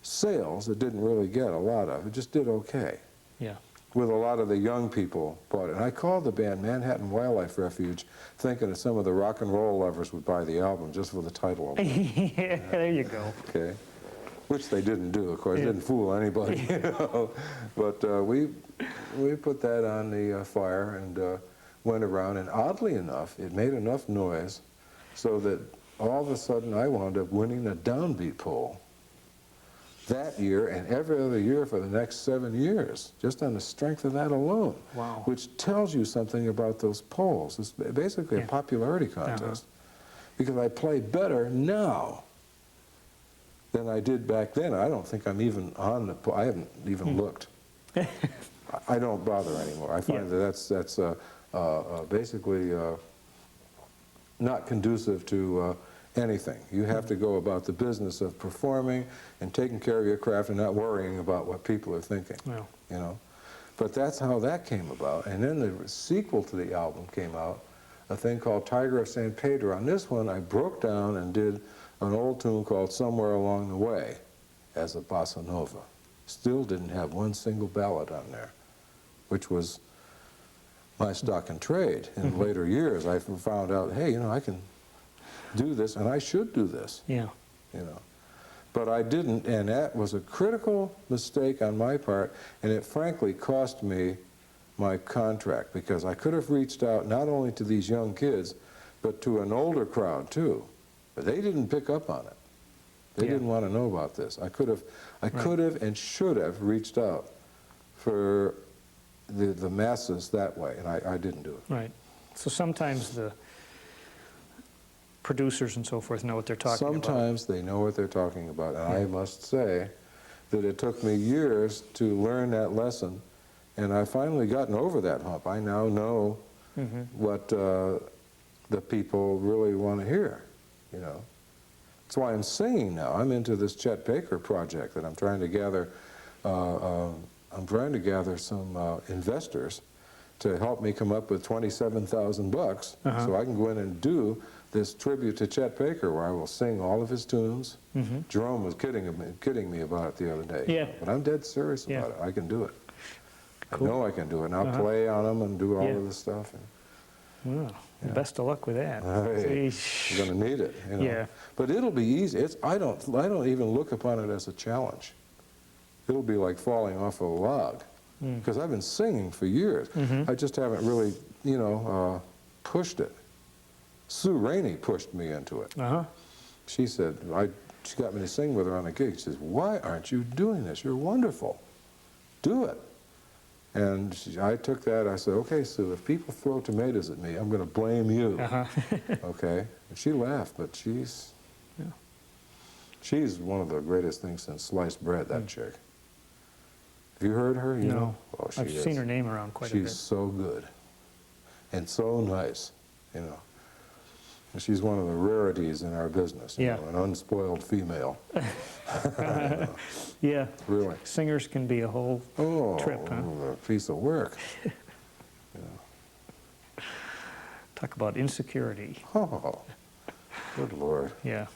Sales, it didn't really get a lot of. It just did okay. Yeah. With a lot of the young people bought it. And I called the band Manhattan Wildlife Refuge, thinking that some of the rock and roll lovers would buy the album just for the title of it. Yeah, there you go. Okay. Which they didn't do, of course. It didn't fool anybody, you know. But we put that on the fire and went around. And oddly enough, it made enough noise so that all of a sudden I wound up winning the downbeat poll that year and every other year for the next 7 years, just on the strength of that alone. Wow. Which tells you something about those polls. It's basically a popularity contest. Because I play better now than I did back then. I don't think I'm even on the poll. I haven't even looked. I don't bother anymore. I find that that's basically not conducive to anything. You have to go about the business of performing and taking care of your craft and not worrying about what people are thinking. Well. You know. But that's how that came about. And then the sequel to the album came out, a thing called Tiger of San Pedro. On this one, I broke down and did an old tune called Somewhere Along the Way as a bossa nova. Still didn't have one single ballad on there, which was my stock and trade. In later years, I found out, hey, you know, I can do this, and I should do this. Yeah. You know. But I didn't, and that was a critical mistake on my part, and it frankly cost me my contract, because I could have reached out not only to these young kids, but to an older crowd too. But they didn't pick up on it. They didn't want to know about this. I could have and should have reached out for the masses that way, and I didn't do it. Right. So sometimes the producers and so forth know what they're talking about. Sometimes they know what they're talking about, and I must say that it took me years to learn that lesson, and I've finally gotten over that hump. I now know what the people really want to hear, you know. That's why I'm singing now. I'm into this Chet Baker project that I'm trying to gather. I'm trying to gather some investors to help me come up with $27,000 so I can go in and do this tribute to Chet Baker where I will sing all of his tunes. Mm-hmm. Jerome was kidding me about it the other day. Yeah. But I'm dead serious Yeah. about it. I can do it. Cool. I know I can do it. And I'll Uh-huh. play on them and do all Yeah. of this stuff. And Well, best of luck with that. hey, See, you're going to need it. You know? Yeah. But it'll be easy. I don't even look upon it as a challenge. It'll be like falling off a log. Because I've been singing for years. Mm-hmm. I just haven't really, pushed it. Sue Rainey pushed me into it. Uh-huh. She said, she got me to sing with her on a gig. She says, why aren't you doing this? You're wonderful. Do it. And I took that. I said, okay, Sue, if people throw tomatoes at me, I'm going to blame you. Uh-huh. Okay? And she laughed, but she's one of the greatest things since sliced bread, that chick. Have you heard her? You know? Oh, she I've is. seen her name around quite a bit. She's so good and so nice, And she's one of the rarities in our business, you know, an unspoiled female. Yeah. Really. Singers can be a whole trip, huh? A piece of work. Talk about insecurity. Oh, good Lord. Yeah.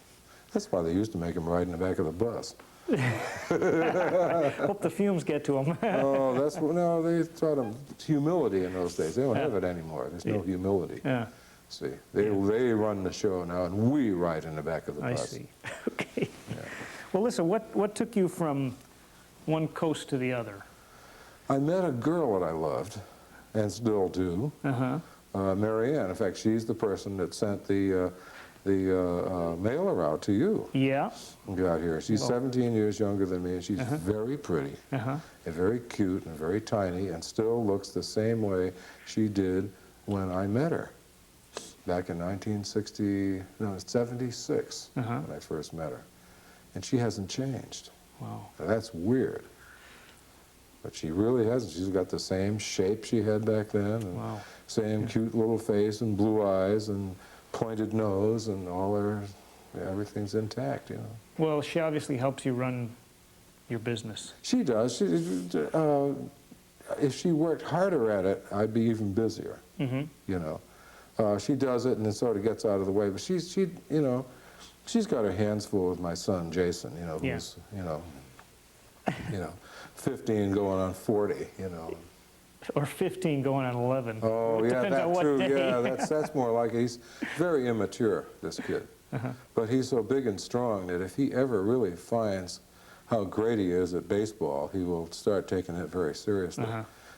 That's why they used to make them ride in the back of the bus. Hope the fumes get to them. Oh, no, they taught them humility in those days. They don't have it anymore. There's no humility. Yeah. See, they run the show now, and we ride in the back of the bus. I see. Okay. Yeah. Well, listen, what took you from one coast to the other? I met a girl that I loved, and still do, Mary Ann. In fact, she's the person that sent the mailer out to you. Yeah. Got here. She's 17 years younger than me, and she's very pretty, and very cute, and very tiny, and still looks the same way she did when I met her back in 76, when I first met her. And she hasn't changed. Wow. Now, that's weird. But she really hasn't. She's got the same shape she had back then, and same cute little face and blue eyes and pointed nose, and everything's intact, Well, she obviously helps you run your business. She does. If she worked harder at it, I'd be even busier. She does it and it sort of gets out of the way. But she's got her hands full with my son Jason. Who's 15 going on 40. Or 15 going on 11. Oh, It yeah, depends that on what too. day. Yeah, that's more like it. He's very immature, this kid. But he's so big and strong that if he ever really finds how great he is at baseball, he will start taking it very seriously.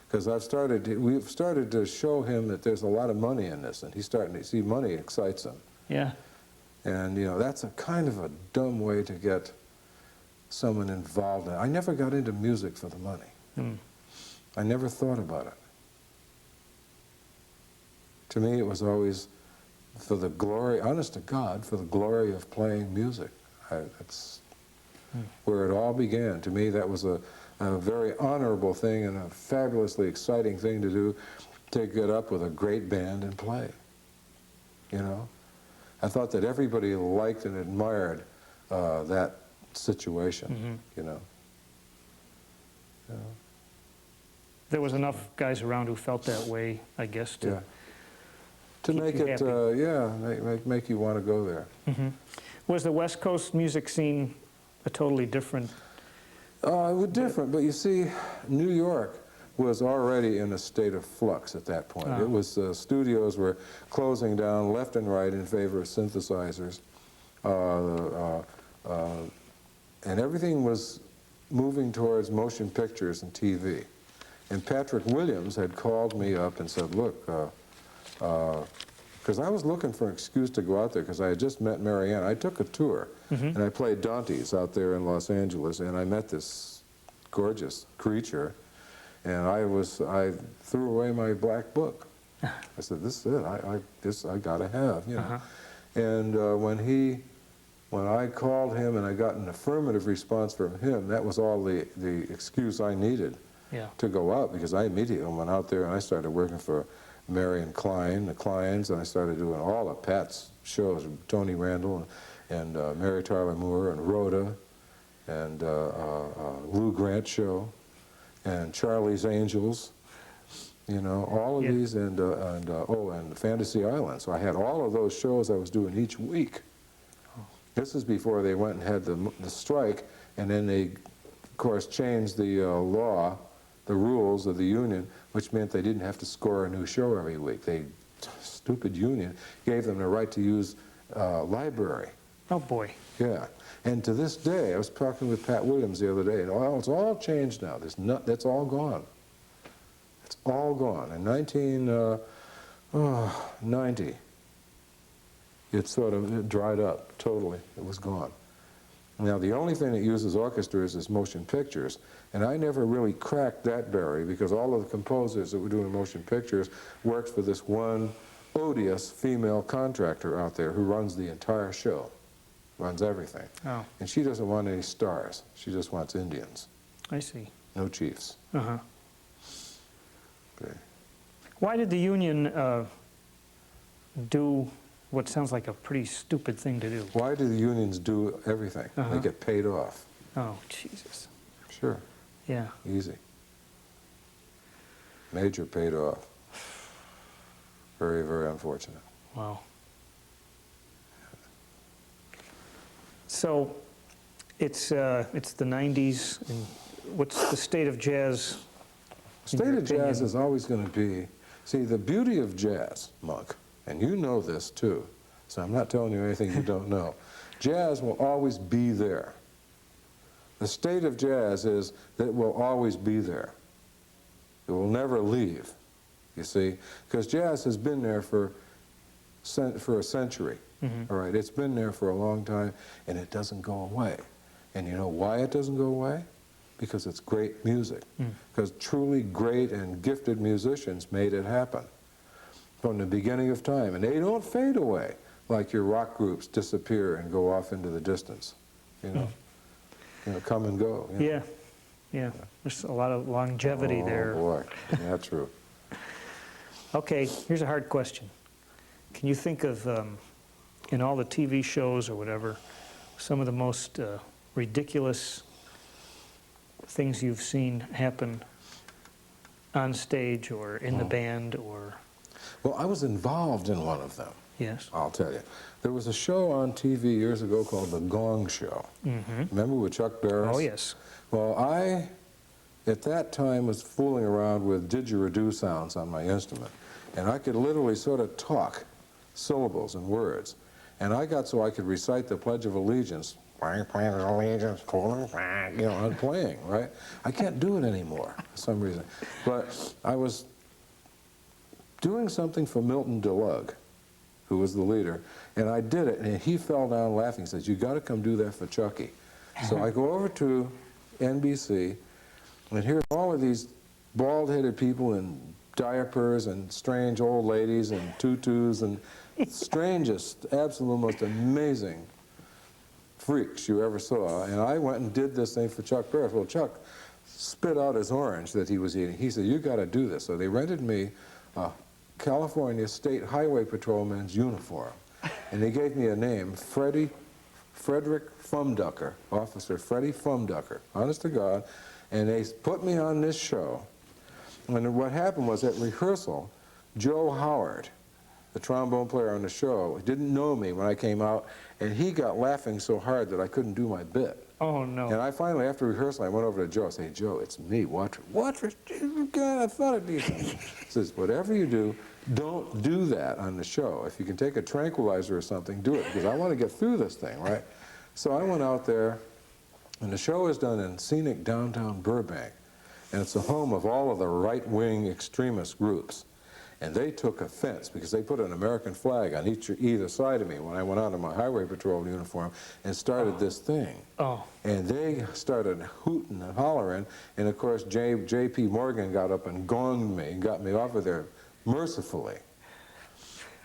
Because we've started to show him that there's a lot of money in this, and he's starting to see money excites him. Yeah. And that's a kind of a dumb way to get someone involved in it. I never got into music for the money. I never thought about it. To me, it was always for the glory, honest to God, for the glory of playing music. That's where it all began. To me, that was a very honorable thing and a fabulously exciting thing to do, to get up with a great band and play. I thought that everybody liked and admired that situation, There was enough guys around who felt that way, I guess, to make you it, make you want to go there. Was the West Coast music scene a totally different? It was different, but you see, New York was already in a state of flux at that point. It was, studios were closing down left and right in favor of synthesizers, and everything was moving towards motion pictures and TV. And Patrick Williams had called me up and said, look, because I was looking for an excuse to go out there, because I had just met Mary Ann. I took a tour, and I played Dante's out there in Los Angeles, and I met this gorgeous creature, and I threw away my black book. I said, this is it. This I gotta have, And when I called him and I got an affirmative response from him, that was all the excuse I needed to go out, because I immediately went out there and I started working for Marion Klein, the Kleins, and I started doing all of Pat's shows, Tony Randall and Mary Tyler Moore and Rhoda and Lou Grant Show and Charlie's Angels You know, all of Yeah. these, and Fantasy Island. So I had all of those shows I was doing each week. This is before they went and had the strike, and then they, of course, changed the law, the rules of the union, which meant they didn't have to score a new show every week. Stupid union gave them the right to use library. Oh, boy. Yeah. And to this day, I was talking with Pat Williams the other day, and it's all changed now. That's all gone. It's all gone. In 1990, it sort of dried up totally. It was gone. Now, the only thing that uses orchestras is motion pictures, and I never really cracked that berry because all of the composers that were doing motion pictures worked for this one odious female contractor out there who runs the entire show, runs everything. Oh, And she doesn't want any stars. She just wants Indians, I see. no chiefs. Uh-huh. Okay. Why did the union do what sounds like a pretty stupid thing to do? Why do the unions do everything? They Uh-huh. get paid off. Oh, Jesus. Sure, Yeah. easy. Major paid off. Very, very unfortunate. Wow. So it's the 90s, and what's the state of jazz? in State your of jazz opinion? is always going to be, see, the beauty of jazz, Monk, and you know this too, so I'm not telling you anything you don't know. Jazz will always be there. The state of jazz is that it will always be there. It will never leave, you see, because jazz has been there for a century. Mhm. All right, it's been there for a long time, and it doesn't go away. And you know why it doesn't go away? Because it's great music. Because truly great and gifted musicians made it happen from the beginning of time. And they don't fade away like your rock groups disappear and go off into the distance. You know, come and go. You know? Yeah, yeah. There's a lot of longevity there. Oh, boy. Yeah, true. Okay, here's a hard question. Can you think of, in all the TV shows or whatever, some of the most ridiculous things you've seen happen on stage or in the band or... Well, I was involved in one of them, Yes. I'll tell you. There was a show on TV years ago called The Gong Show. Mm-hmm. Remember with Chuck Barris? Oh, yes. Well, I, at that time, was fooling around with didgeridoo sounds on my instrument. And I could literally sort of talk syllables and words. And I got so I could recite the Pledge of Allegiance. You know, I'm playing, right? I can't do it anymore for some reason. But I was doing something for Milton DeLugg, who was the leader, and I did it, and he fell down laughing. He says, "You got to come do that for Chucky." So I go over to NBC, and here's all of these bald-headed people in diapers and strange old ladies and tutus and strangest, absolute most amazing freaks you ever saw. And I went and did this thing for Chuck Barris. Well, Chuck spit out his orange that he was eating. He said, "You got to do this." So they rented me a California State Highway Patrolman's uniform. And they gave me a name, Frederick Fumducker, Officer Freddie Fumducker, honest to God. And they put me on this show. And what happened was at rehearsal, Joe Howard, the trombone player on the show, didn't know me when I came out, and he got laughing so hard that I couldn't do my bit. Oh, no. And I finally, after rehearsal, I went over to Joe. I said, "Hey, Joe, it's me, Watrous." "Watrous? God, I thought it'd be..." He says, "Whatever you do, don't do that on the show. If you can take a tranquilizer or something, do it, because I want to get through this thing, right?" So I went out there, and the show is done in scenic downtown Burbank, and it's the home of all of the right-wing extremist groups. And they took offense because they put an American flag on either side of me when I went out in my highway patrol uniform and started this thing. Oh. And they started hooting and hollering, and of course J.P. Morgan got up and gonged me and got me off of there mercifully.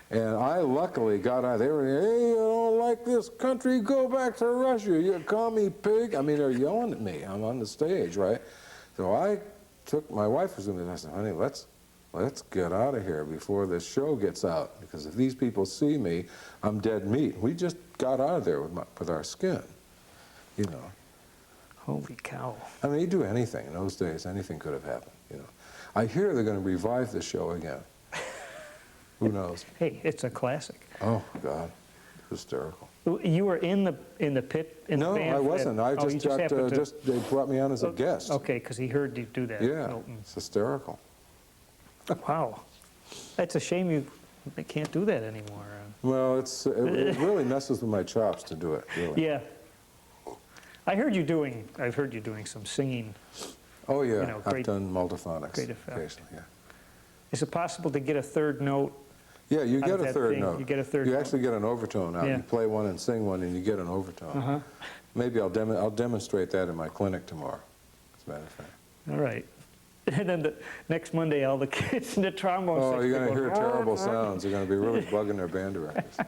And I luckily got out. They were, "Hey, you don't like this country? Go back to Russia, you commie pig." I mean, they're yelling at me. I'm on the stage, right? So I took, my wife was with me, and I said, "Honey, let's get out of here before this show gets out, because if these people see me, I'm dead meat." We just got out of there with our skin, you know. Holy cow. I mean, you do anything in those days, anything could have happened, you know. I hear they're going to revive the show again. Who knows? Hey, it's a classic. Oh, God. Hysterical. You were in the pit in No, the band? I wasn't. I you just got, happened to... they brought me on as a guest. Okay, because he heard you do that. Yeah, Milton. it's hysterical. Wow. That's a shame you can't do that anymore. Well, it really messes with my chops to do it, really. Yeah. I've heard you doing some singing. Oh, yeah, You know, great- I've done multiphonics great effect. occasionally, yeah. Is it possible to get a third note? Yeah, you Out get of a that third thing, note. you get a third You note. actually get an overtone out. Yeah. You play one and sing one, and you get an overtone. Uh-huh. Maybe I'll demonstrate that in my clinic tomorrow, as a matter of fact. All right. And then the next Monday, all the kids in the trombone Oh, section you're going to go, hear terrible sounds. They're going to be really bugging their band directors.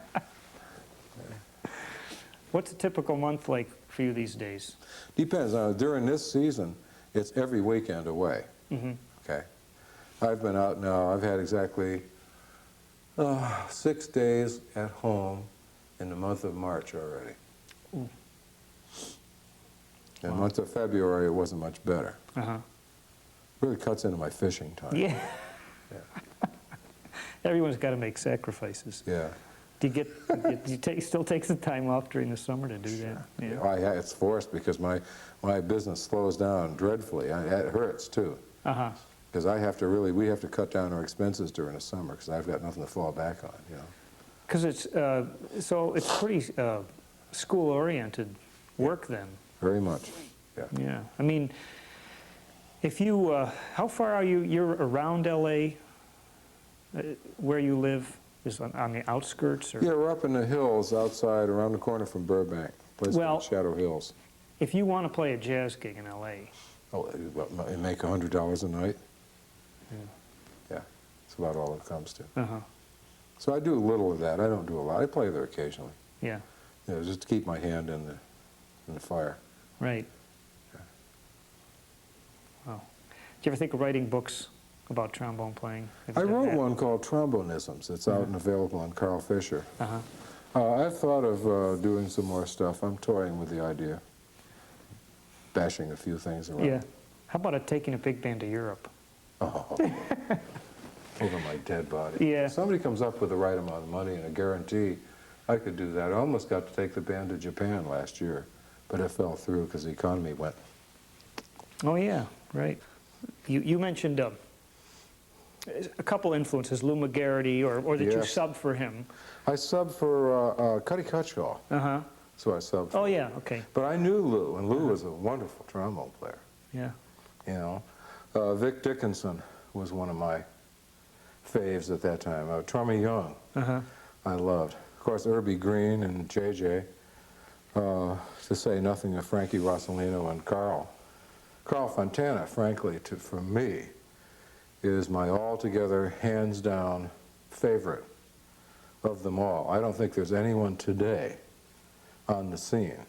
What's a typical month like for you these days? Depends. During this season, it's every weekend away. Mm-hmm. Okay. I've been out now. I've had exactly 6 days at home in the month of March already. Ooh. In the month of February, it wasn't much better. Uh-huh. Really cuts into my fishing time. Yeah. Yeah. Everyone's got to make sacrifices. Yeah. Do you get, still takes the time off during the summer to do that? Yeah. It's forced because my business slows down dreadfully. It hurts too. Uh-huh. Because we have to cut down our expenses during the summer because I've got nothing to fall back on, you know. Because it's pretty school-oriented work then. Very much, yeah. Yeah. I mean, if you, how far are you? You're around L.A. Where you live is on the outskirts, or? Yeah, we're up in the hills outside, around the corner from Burbank, a place Well- called Shadow Hills. If you want to play a jazz gig in L.A., Oh, you make $100 a night? Yeah. Yeah, that's about all it comes to. uh-huh. So I do a little of that. I don't do a lot. I play there occasionally, Yeah, just to keep my hand in the fire. right. Yeah. Wow. Do you ever think of writing books about trombone playing? Have you I done wrote that? one called Trombonisms. It's out and available on Carl Fisher. Uh-huh. I've thought of doing some more stuff. I'm toying with the idea, bashing a few things around. Yeah. How about taking a big band to Europe? Oh, over my dead body. Yeah. If somebody comes up with the right amount of money and a guarantee, I could do that. I almost got to take the band to Japan last year, but it fell through because the economy went. Oh, yeah, right. You mentioned a couple influences, Lou McGarity, or that you Yes. subbed for him. I subbed for Cuddy Cutchall. Uh-huh. So I subbed for. Oh, yeah, okay. But I knew Lou, and Lou was a wonderful trombone player. Yeah. You know, Vic Dickinson was one of my faves at that time. Trummy Young, Uh-huh. I loved. Of course, Irby Green and JJ, to say nothing of Frankie Rossellino and Carl. Carl Fontana, frankly, for me, is my altogether, hands-down favorite of them all. I don't think there's anyone today on the scene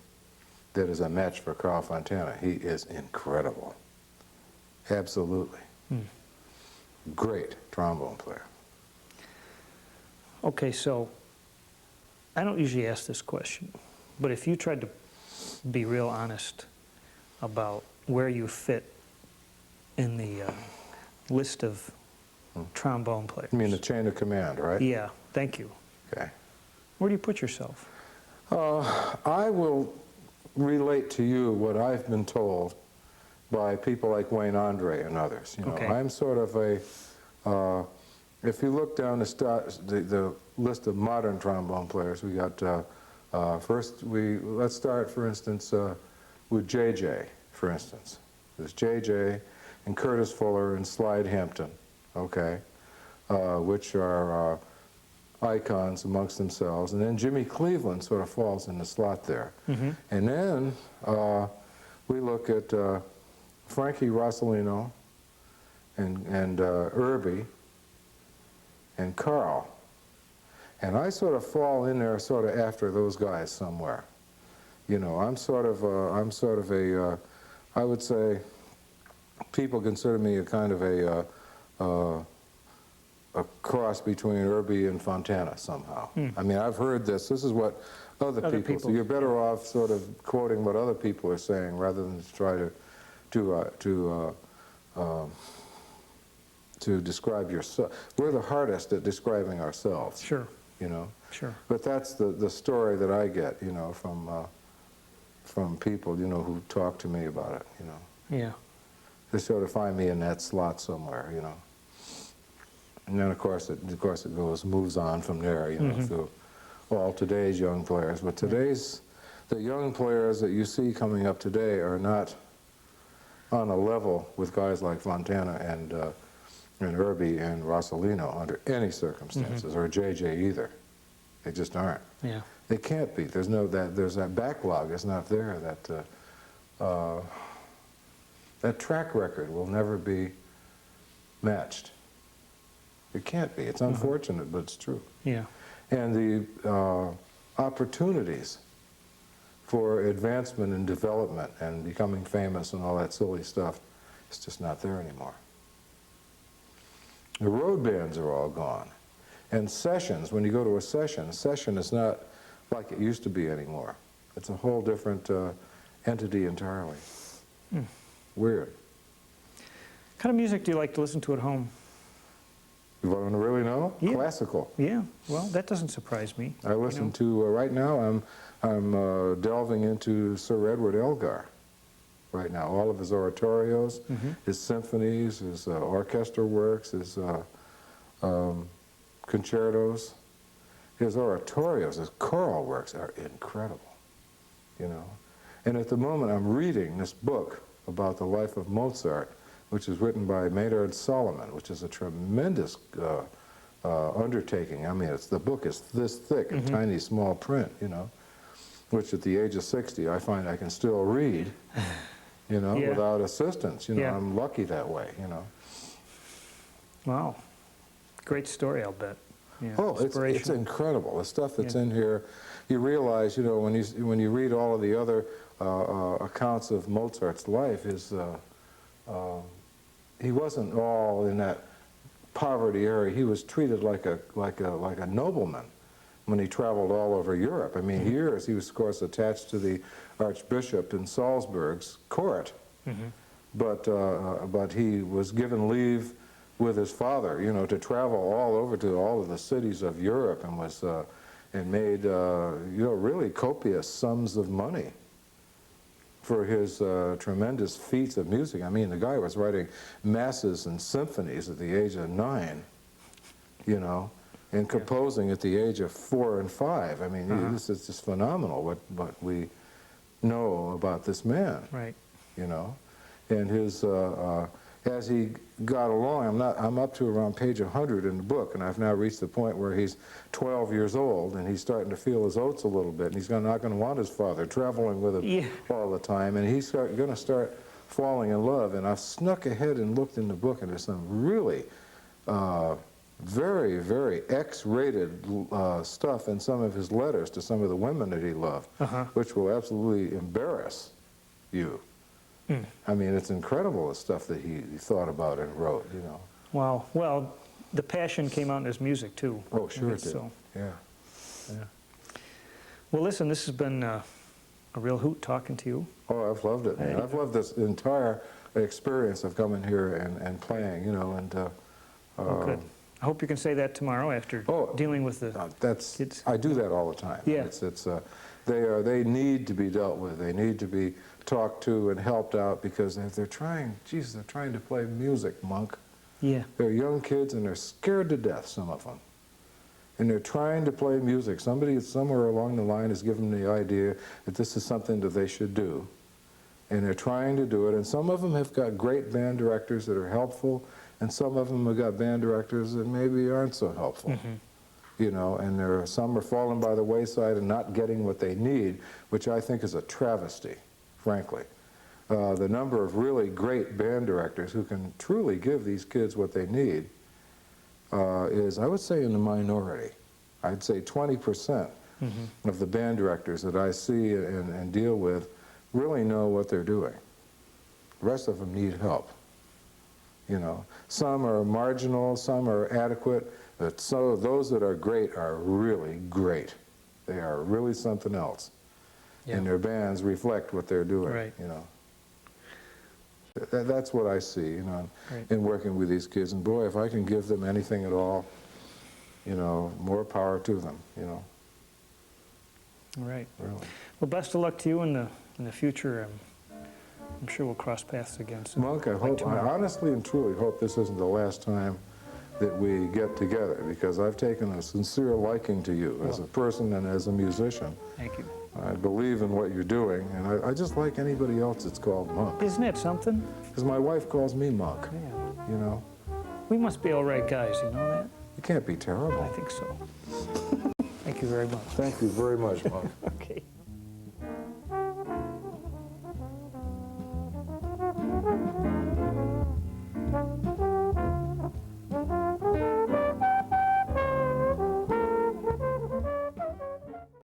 that is a match for Carl Fontana. He is incredible. Absolutely. Great trombone player. Okay, so I don't usually ask this question, but if you tried to be real honest about where you fit in the list of trombone players. You mean the chain of command, right? Yeah, thank you. Okay. Where do you put yourself? I will relate to you what I've been told by people like Wayne Andre and others. You know, Okay. I'm sort of a, if you look down the list of modern trombone players, we got, let's start, for instance, with JJ, for instance. There's JJ and Curtis Fuller and Slide Hampton, okay, which are icons amongst themselves. And then Jimmy Cleveland sort of falls in the slot there. Mm-hmm. And then we look at Frankie Rossellino and Irby and Carl. And I sort of fall in there sort of after those guys somewhere. You know, I'm sort of a, I would say, people consider me a kind of a cross between Irby and Fontana somehow. I mean, I've heard this. This is what other people. So you're better off sort of quoting what other people are saying rather than to try to to describe yourself. We're the hardest at describing ourselves. Sure. You know. Sure. But that's the story that I get, you know, from people, you know, who talk to me about it, you know. Yeah. They sort of find me in that slot somewhere, you know. And then of course it moves on from there, you know, through all today's young players. But the young players that you see coming up today are not on a level with guys like Fontana and Irby and Rossellino under any circumstances, or JJ either. They just aren't. Yeah. They can't be. There's that backlog is not there. That track record will never be matched. It can't be. It's unfortunate, but it's true. Yeah. And the opportunities for advancement and development and becoming famous and all that silly stuff, it's just not there anymore. The road bands are all gone. And sessions, when you go to a session is not like it used to be anymore. It's a whole different entity entirely. Weird. What kind of music do you like to listen to at home? You want to really know? Yeah. Classical. Yeah, well, that doesn't surprise me. I listen to, right now I'm delving into Sir Edward Elgar right now. All of his oratorios, his symphonies, his orchestra works, his concertos, his oratorios, his choral works are incredible, you know. And at the moment I'm reading this book about the life of Mozart, which is written by Maynard Solomon, which is a tremendous undertaking. I mean, the book is this thick in tiny small print, you know, which at the age of 60 I find I can still read, you know, without assistance. You know, I'm lucky that way, you know. Wow. Great story, I'll bet. Yeah, oh, it's incredible. The stuff that's in here, you realize, you know, when you read all of the other accounts of Mozart's life, he wasn't all in that poverty area. He was treated like a nobleman when he traveled all over Europe. I mean, years he was, of course, attached to the Archbishop in Salzburg's court, but he was given leave with his father, you know, to travel all over to all of the cities of Europe, and was and made you know, really copious sums of money for his tremendous feats of music. I mean, the guy was writing masses and symphonies at the age of 9, you know, and composing at the age of 4 and 5. I mean, this is just phenomenal what we know about this man. Right. You know, and his as he got along, I'm up to around page 100 in the book, and I've now reached the point where he's 12 years old, and he's starting to feel his oats a little bit, and he's not going to want his father traveling with him all the time, and he's going to start falling in love. And I've snuck ahead and looked in the book, and there's some really very, very X-rated stuff in some of his letters to some of the women that he loved, which will absolutely embarrass you. I mean, it's incredible the stuff that he thought about and wrote, you know. Wow. Well, the passion came out in his music, too. Oh, sure it did. So. Yeah. Well, listen, this has been a real hoot talking to you. Oh, I've loved it, man. I've loved this entire experience of coming here and playing, you know, and... Oh, good. I hope you can say that tomorrow after dealing with the kids. I do that all the time. Yeah. They need to be dealt with. They need to be talked to and helped out, because they're trying to play music, monk. Yeah. They're young kids and they're scared to death, some of them. And they're trying to play music. Somebody somewhere along the line has given them the idea that this is something that they should do. And they're trying to do it. And some of them have got great band directors that are helpful, and some of them have got band directors that maybe aren't so helpful. You know, and some are falling by the wayside and not getting what they need, which I think is a travesty, frankly. The number of really great band directors who can truly give these kids what they need is, I would say, in the minority. I'd say 20% of the band directors that I see and deal with really know what they're doing. The rest of them need help. You know, some are marginal, some are adequate, but so those that are great are really great. They are really something else. And their bands reflect what they're doing, you know. That's what I see, you know, Right. in working with these kids. And boy, if I can give them anything at all, you know, more power to them, you know, All right. really. Well, best of luck to you in the future. I'm sure we'll cross paths again soon. Monk, I Like hope, I tomorrow. honestly and truly hope this isn't the last time that we get together, because I've taken a sincere liking to you as a person and as a musician. Thank you. I believe in what you're doing, and I just like anybody else that's called Monk. Isn't that something? Because my wife calls me Monk, Yeah. you know. We must be all right guys, you know that? It can't be terrible. I think so. Thank you very much. Thank you very much, Monk. Okay.